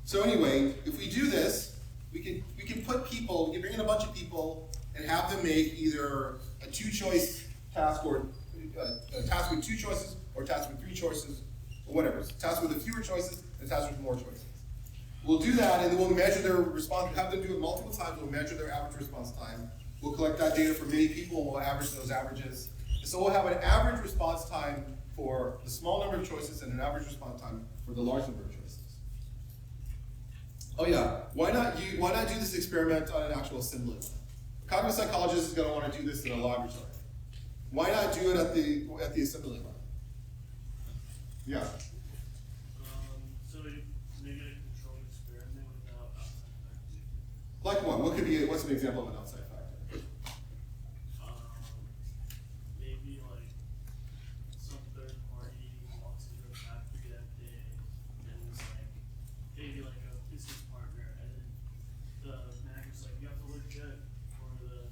So anyway, if we do this, we can bring in a bunch of people and have them make either a 2-choice task or a task with 2 choices or a task with 3 choices or whatever. So a task with fewer choices and a task with more choices. We'll do that and then we'll measure their response, have them do it multiple times, we'll measure their average response time. We'll collect that data from many people and we'll average those averages. And so we'll have an average response time for the small number of choices and an average response time for the large number of choices. Oh yeah, why not do this experiment on an actual assembly line? A cognitive psychologist is going to want to do this in a laboratory. Why not do it at the assembly line? Yeah. So you make it a controlled experiment without outside factors. Like what? What's an example of an outside factor? Maybe like some third party walks into a factory that day and it's like maybe like a business partner and then the manager's like, you have to look good for the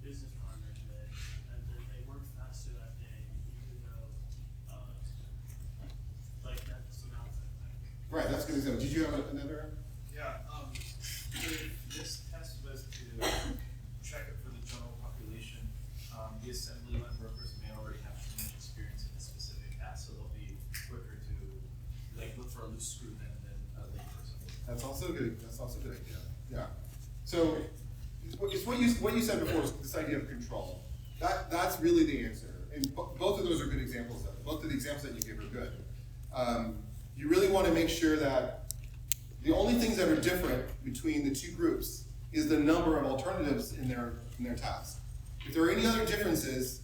business partner today, and then they work faster that day even though like that's an outside factor. Right, that's a good example. Did you have another? Yeah, this test was to check it for the general population. The assembly line workers may already have too much experience in a specific task, so they'll be quicker to look for a loose screw than a lay person. That's also good. That's also good idea. Yeah. So it's what you said before, is this idea of control. That's really the answer. and both of those are good examples. Both of the examples that you give are good. You really want to make sure that the only things that are different between the two groups is the number of alternatives in their task. If there are any other differences,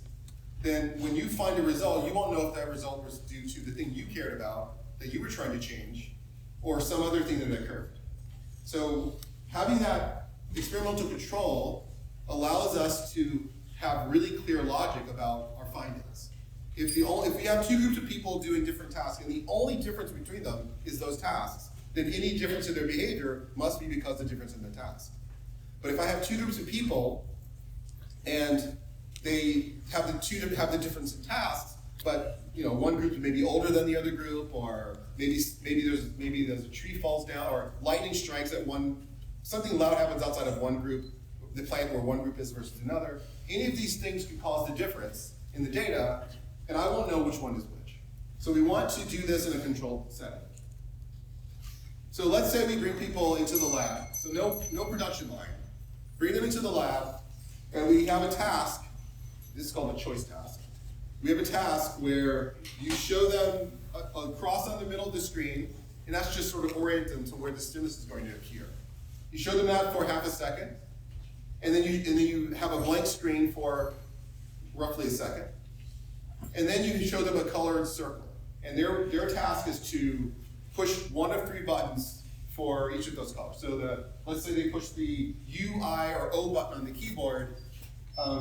then when you find a result, you won't know if that result was due to the thing you cared about, that you were trying to change, or some other thing that occurred. So having that experimental control allows us to have really clear logic about our findings. If we have two groups of people doing different tasks, and the only difference between them is those tasks, then any difference in their behavior must be because of the difference in the task. But if I have two groups of people, and they have the difference in tasks, but one group is maybe older than the other group, or maybe there's a tree falls down, or lightning strikes at something loud happens outside of one group, the plant where one group is versus another. Any of these things can cause the difference in the data, and I won't know which one is which. So we want to do this in a controlled setting. So let's say we bring people into the lab, so no production line. Bring them into the lab, and we have a task. This is called a choice task. We have a task where you show them a cross on the middle of the screen, and that's just sort of orient them to where the stimulus is going to appear. You show them that for half a second, and then you have a blank screen for roughly a second. And then you show them a colored circle. And their task is to push one of 3 buttons for each of those colors. So let's say they push the U, I, or O button on the keyboard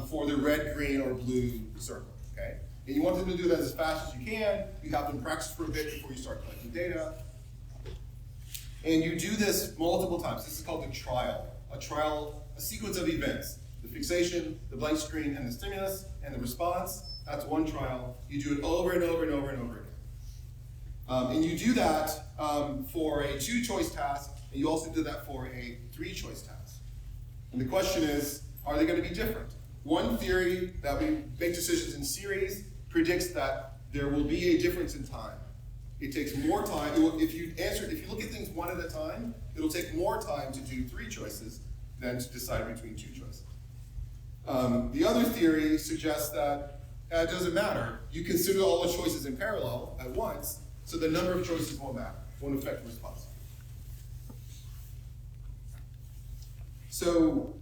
for the red, green, or blue circle, okay? And you want them to do that as fast as you can. You have them practice for a bit before you start collecting data. And you do this multiple times. This is called a trial. A sequence of events. The fixation, the blank screen, and the stimulus, and the response. That's one trial. You do it over and over and over and over again. And you do that for a 2-choice task, and you also do that for a 3-choice task. And the question is, are they going to be different? One theory that we make decisions in series predicts that there will be a difference in time. It takes more time. If you look at things one at a time, it'll take more time to do 3 choices than to decide between 2 choices. The other theory suggests that it doesn't matter. You consider all the choices in parallel at once, so the number of choices won't matter, won't affect the response. So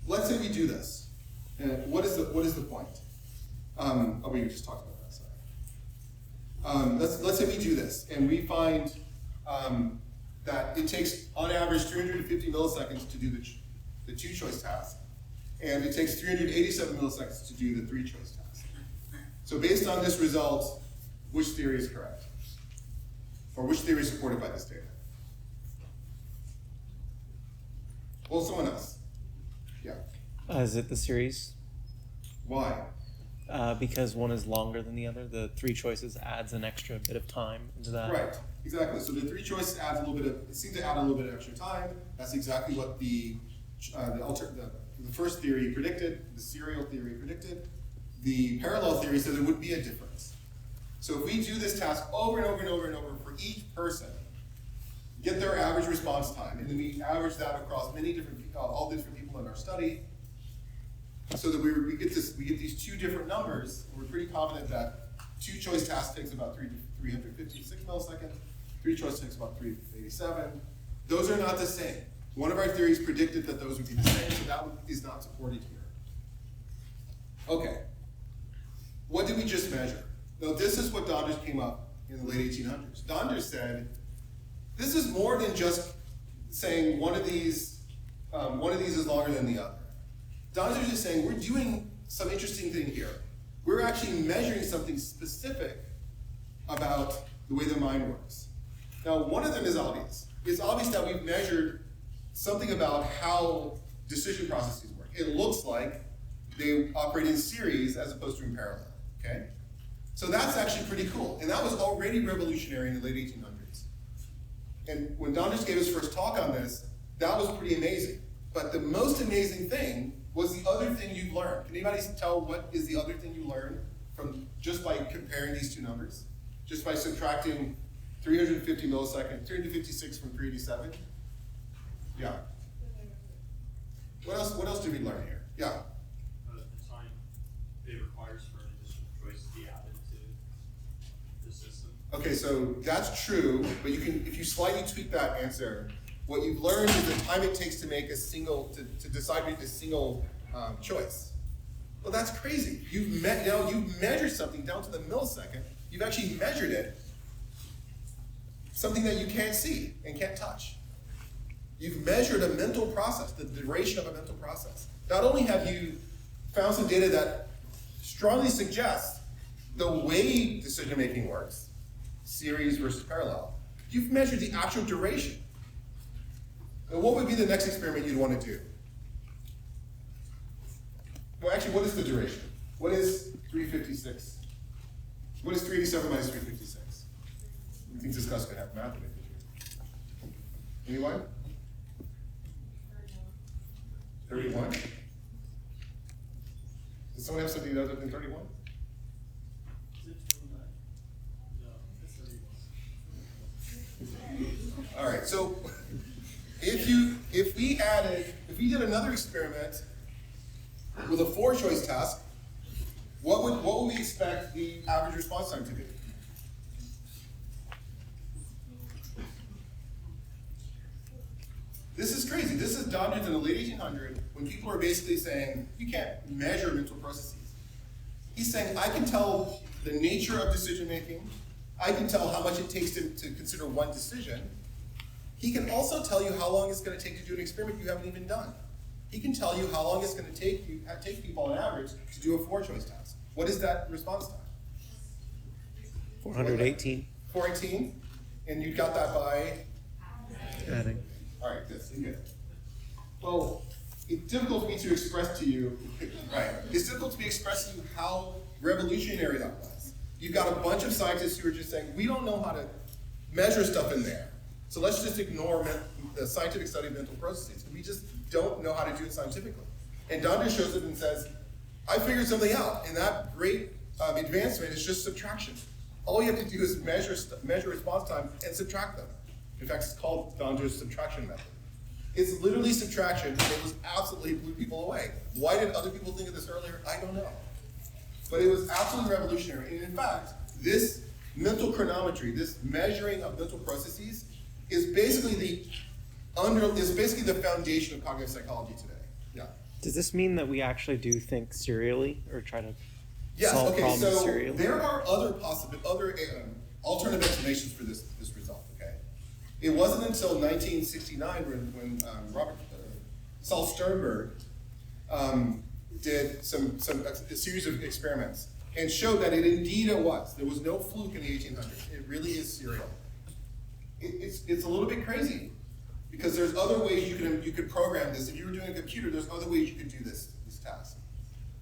let's say we do this. And what is the point? We just talked about that. Sorry. Let's say we do this, and we find that it takes, on average, 350 milliseconds to do the 2-choice task, and it takes 387 milliseconds to do the 3-choice task. So based on this result, which theory is correct? Or which theory is supported by this data? Well, someone else. Yeah. Is it the series? Why? Because one is longer than the other. The 3 choices adds an extra bit of time into that. Right, exactly. So the 3 choices adds it seems to add a little bit of extra time. That's exactly what the first theory predicted, the serial theory predicted. The parallel theory says there would be a difference. So if we do this task over and over and over and over for each person, get their average response time, and then we average that across all the different people in our study, so that we get these 2 different numbers. We're pretty confident that 2-choice task takes about 356 milliseconds, 3-choice takes about 387. Those are not the same. One of our theories predicted that those would be the same, so that is not supported here. Okay, what did we just measure? Now this is what Donders came up in the late 1800s. Donders said, this is more than just saying one of these is longer than the other. Donders is saying, we're doing some interesting thing here. We're actually measuring something specific about the way the mind works. Now, one of them is obvious. It's obvious that we've measured something about how decision processes work. It looks like they operate in series as opposed to in parallel, okay? So that's actually pretty cool. And that was already revolutionary in the late 1800s. And when Donders gave his first talk on this, that was pretty amazing. But the most amazing thing was the other thing you've learned. Can anybody tell what is the other thing you learned from just by comparing these 2 numbers? Just by subtracting 350 milliseconds, 356 from 387? Yeah. What else did we learn here? Yeah. The time they Okay, so that's true, but you can, if you slightly tweak that answer, what you've learned is the time it takes to make a single, to decide a single choice. Well, that's crazy. You've measured something down to the millisecond. You've actually measured it, something that you can't see and can't touch. You've measured a mental process, the duration of a mental process. Not only have you found some data that strongly suggests the way decision making works, series versus parallel, you've measured the actual duration. Now, what would be the next experiment you'd want to do? Well, actually, what is the duration? What is 356? What is 387 minus 356? You think this class could have math in it? Anyone? 31? Does someone have something other than 31? Is it 29? No, it's 31. All right, so if we did another experiment with a 4-choice task, what would we expect the average response time to be? This is crazy. This is done in the late 1800s when people are basically saying, you can't measure mental processes. He's saying, I can tell the nature of decision making. I can tell how much it takes to consider one decision. He can also tell you how long it's going to take to do an experiment you haven't even done. He can tell you how long it's going to take people on average to do a 4-choice task. What is that response time? 418. 418? And you got that by? Adding. All right, good. Well, it's difficult for me to express to you, right? It's difficult to be expressing to you how revolutionary that was. You've got a bunch of scientists who are just saying, we don't know how to measure stuff in there. So let's just ignore the scientific study of mental processes. We just don't know how to do it scientifically. And Donder shows up and says, I figured something out, and that great advancement is just subtraction. All you have to do is measure response time and subtract them. In fact, it's called Donder's subtraction method. It's literally subtraction, and it was absolutely blew people away. Why did other people think of this earlier? I don't know. But it was absolutely revolutionary. And in fact, this mental chronometry, this measuring of mental processes, is basically the foundation of cognitive psychology today. Yeah. Does this mean that we actually do think serially or try to Yes. solve Okay. problems So serially? there are other alternative explanations for this result. Okay. It wasn't until 1969 when Robert Saul Sternberg did a series of experiments and showed that it indeed was. There was no fluke in the 1800s. It really is serial. It's a little bit crazy because there's other ways you could program this. If you were doing a computer, there's other ways you could do this task.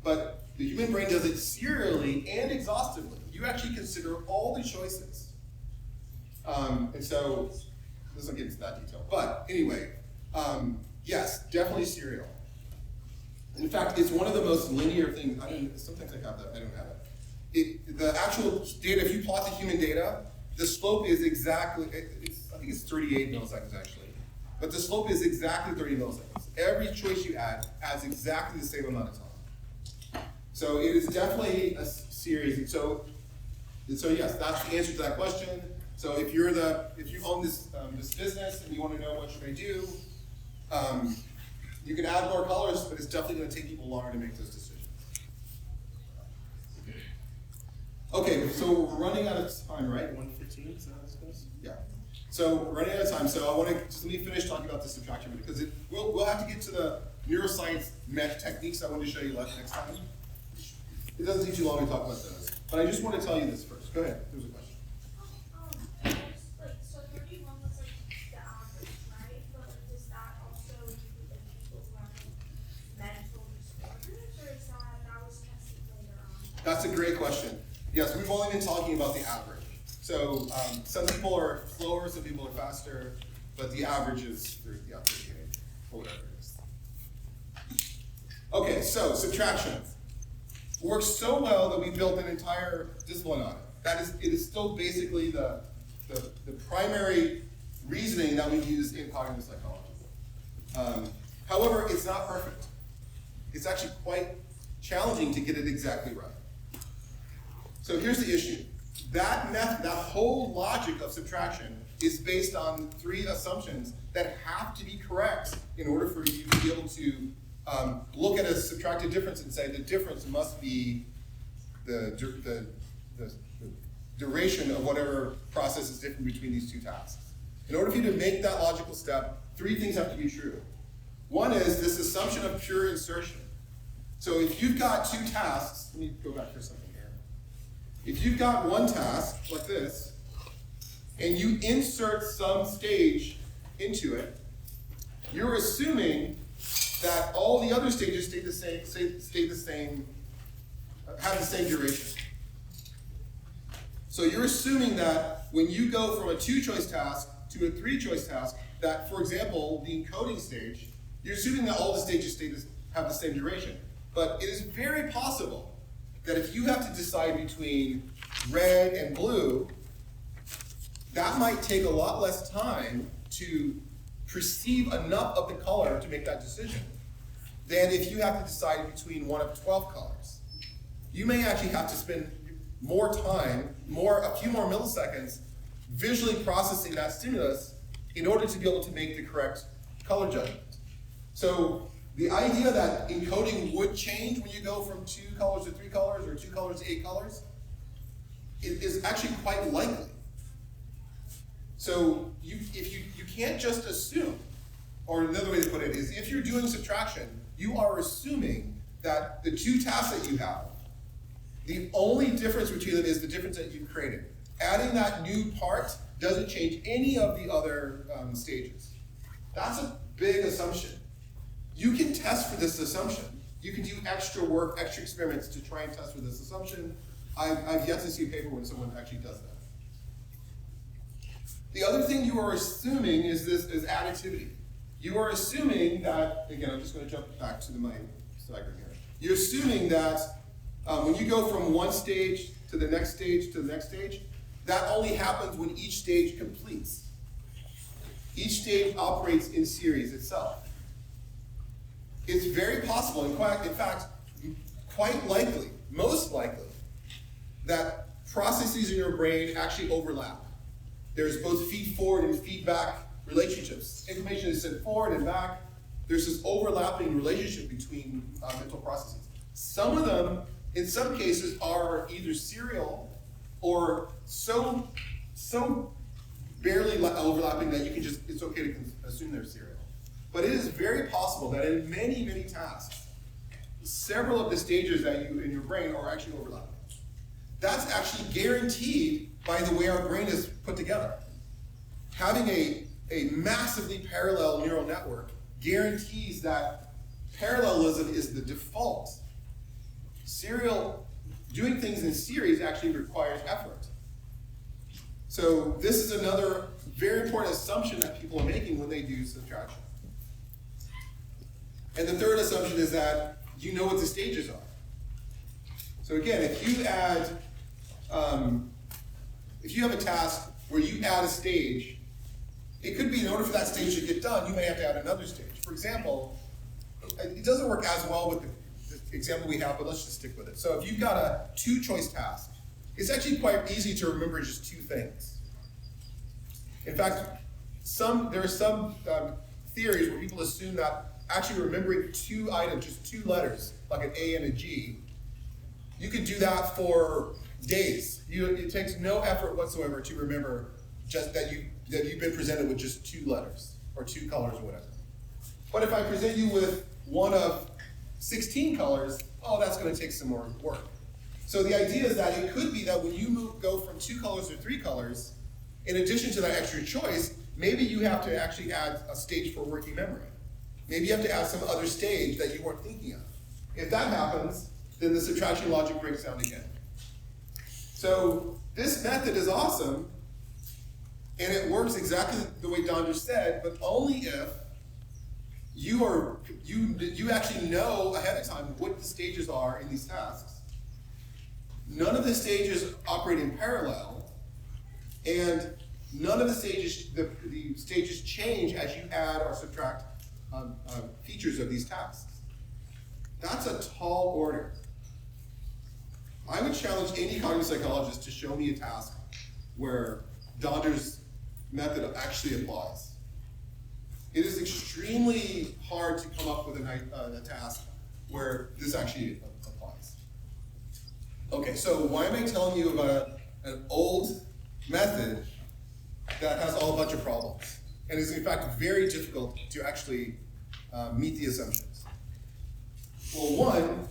But the human brain does it serially and exhaustively. You actually consider all the choices. And so, let's not get into that detail. But anyway, yes, definitely serial. In fact, it's one of the most linear things. Sometimes I have that, I don't have it. The actual data, if you plot the human data, the slope is exactly, I think it's 38 milliseconds actually. But the slope is exactly 30 milliseconds. Every choice you add adds exactly the same amount of time. So it is definitely a series. And so yes, that's the answer to that question. So if you own this business and you want to know what should I do, you can add more colors, but it's definitely going to take people longer to make those decisions. Okay, so we're running out of time, right? 1:15, is that how this goes? Yeah. So we're running out of time, so I want to just let me finish talking about the subtraction because we'll have to get to the neuroscience techniques I want to show you next time. It doesn't take too long to talk about those, but I just want to tell you this first. Go ahead. There was a question. So 31 was like the average, right? But like, does that also include like people who have like mental disorders, or is that was tested later on? That's a great question. Yes, we've only been talking about the average. So some people are slower, some people are faster, but the average is 38 or whatever it is. Okay, so subtraction works so well that we built an entire discipline on it. It is still basically the primary reasoning that we use in cognitive psychology. However, it's not perfect. It's actually quite challenging to get it exactly right. So here's the issue. that whole logic of subtraction is based on 3 assumptions that have to be correct in order for you to be able to look at a subtracted difference and say the difference must be the duration of whatever process is different between these 2 tasks. In order for you to make that logical step, 3 things have to be true. One is this assumption of pure insertion. So if you've got 2 tasks, let me go back for a second here. If you've got one task like this, and you insert some stage into it, you're assuming that all the other stages have the same duration. So you're assuming that when you go from a 2-choice task to a 3-choice task, that, for example, the encoding stage, you're assuming that all the stages have the same duration. But it is very possible that if you have to decide between red and blue, that might take a lot less time to perceive enough of the color to make that decision than if you have to decide between one of 12 colors. You may actually have to spend more time, a few more milliseconds, visually processing that stimulus in order to be able to make the correct color judgment. So the idea that encoding would change when you go from 2 colors to 3 colors or 2 colors to 8 colors is actually quite likely. So you can't just assume, or another way to put it is, if you're doing subtraction, you are assuming that the 2 tasks that you have, the only difference between them is the difference that you've created. Adding that new part doesn't change any of the other stages. That's a big assumption. You can test for this assumption. You can do extra work, extra experiments to try and test for this assumption. I've yet to see a paper when someone actually does that. The other thing you are assuming is additivity. You are assuming that, again, I'm just going to jump back to my diagram here. You're assuming that when you go from one stage to the next stage to the next stage, that only happens when each stage completes. Each stage operates in series itself. It's very possible, in fact, quite likely, most likely, that processes in your brain actually overlap. There's both feed-forward and feedback relationships. Information is sent forward and back. There's this overlapping relationship between mental processes. Some of them, in some cases, are either serial or so barely overlapping that it's okay to assume they're serial. But it is very possible that in many, many tasks, several of the stages that you in your brain are actually overlapping. That's actually guaranteed by the way our brain is put together. Having a massively parallel neural network guarantees that parallelism is the default. Doing things in series actually requires effort. So this is another very important assumption that people are making when they do subtraction. And the third assumption is that you know what the stages are. So again, if you have a task where you add a stage, it could be in order for that stage to get done, you may have to add another stage. For example, it doesn't work as well with the example we have, but let's just stick with it. So if you've got a 2-choice task, it's actually quite easy to remember just 2 things. In fact, there are some theories where people assume that actually remembering 2 items, just 2 letters, like an A and a G, you could do that for days. It takes no effort whatsoever to remember just that you've been presented with just 2 letters or 2 colors or whatever. But if I present you with one of 16 colors, that's going to take some more work. So the idea is that it could be that when you go from 2 colors to 3 colors, in addition to that extra choice, maybe you have to actually add a stage for working memory. Maybe you have to add some other stage that you weren't thinking of. If that happens, then the subtraction logic breaks down again. So this method is awesome, and it works exactly the way Don just said, but only if you actually know ahead of time what the stages are in these tasks. None of the stages operate in parallel, and none of the stages change as you add or subtract features of these tasks. That's a tall order. I would challenge any cognitive psychologist to show me a task where Donder's method actually applies. It is extremely hard to come up with a task where this actually applies. Okay, so why am I telling you about an old method that has all a bunch of problems and is in fact very difficult to actually meet the assumptions? Well, one,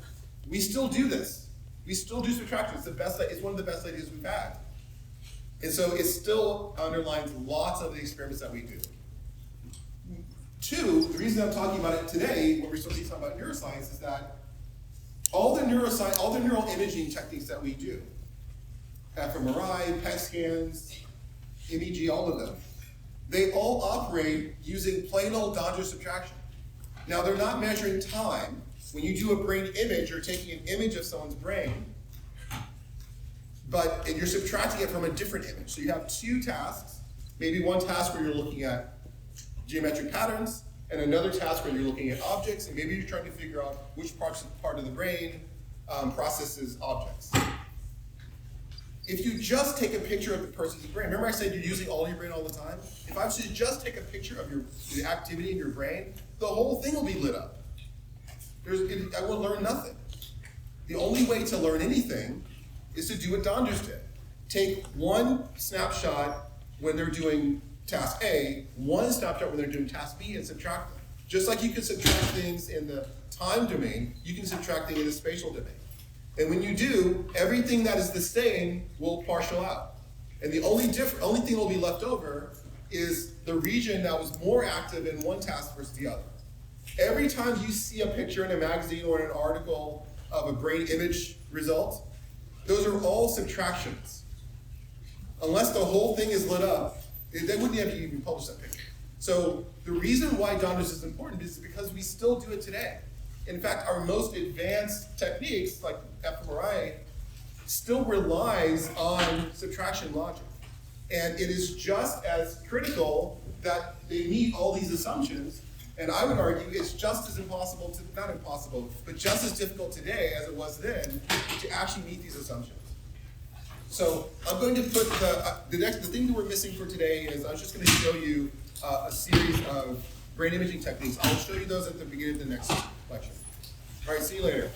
we still do this. We still do subtraction. It's one of the best ideas we've had. And so it still underlines lots of the experiments that we do. Two, the reason I'm talking about it today, when we're supposed to be talking about neuroscience, is that all the neural imaging techniques that we do, fMRI, PET scans, MEG, all of them, they all operate using plain old Donder subtraction. Now, they're not measuring time. When you do a brain image, you're taking an image of someone's brain, and you're subtracting it from a different image. So you have two tasks, maybe one task where you're looking at geometric patterns, and another task where you're looking at objects, and maybe you're trying to figure out which part of the brain processes objects. If you just take a picture of the person's brain, remember I said you're using all your brain all the time? If I was to just take a picture of the activity in your brain, the whole thing will be lit up. I will learn nothing. The only way to learn anything is to do what Donder's did. Take one snapshot when they're doing task A, one snapshot when they're doing task B, and subtract them. Just like you can subtract things in the time domain, you can subtract things in the spatial domain. And when you do, everything that is the same will partial out. And the only thing that will be left over is the region that was more active in one task versus the other. Every time you see a picture in a magazine or in an article of a brain image result, those are all subtractions. Unless the whole thing is lit up, they wouldn't have even published that picture. So the reason why Donder's is important is because we still do it today. In fact, our most advanced techniques, like fMRI, still relies on subtraction logic. And it is just as critical that they meet all these assumptions. And I would argue it's just as impossible, not impossible, but just as difficult today as it was then to actually meet these assumptions. So I'm going to put the thing that we're missing for today is I was just going to show you a series of brain imaging techniques. I'll show you those at the beginning of the next lecture. All right, see you later.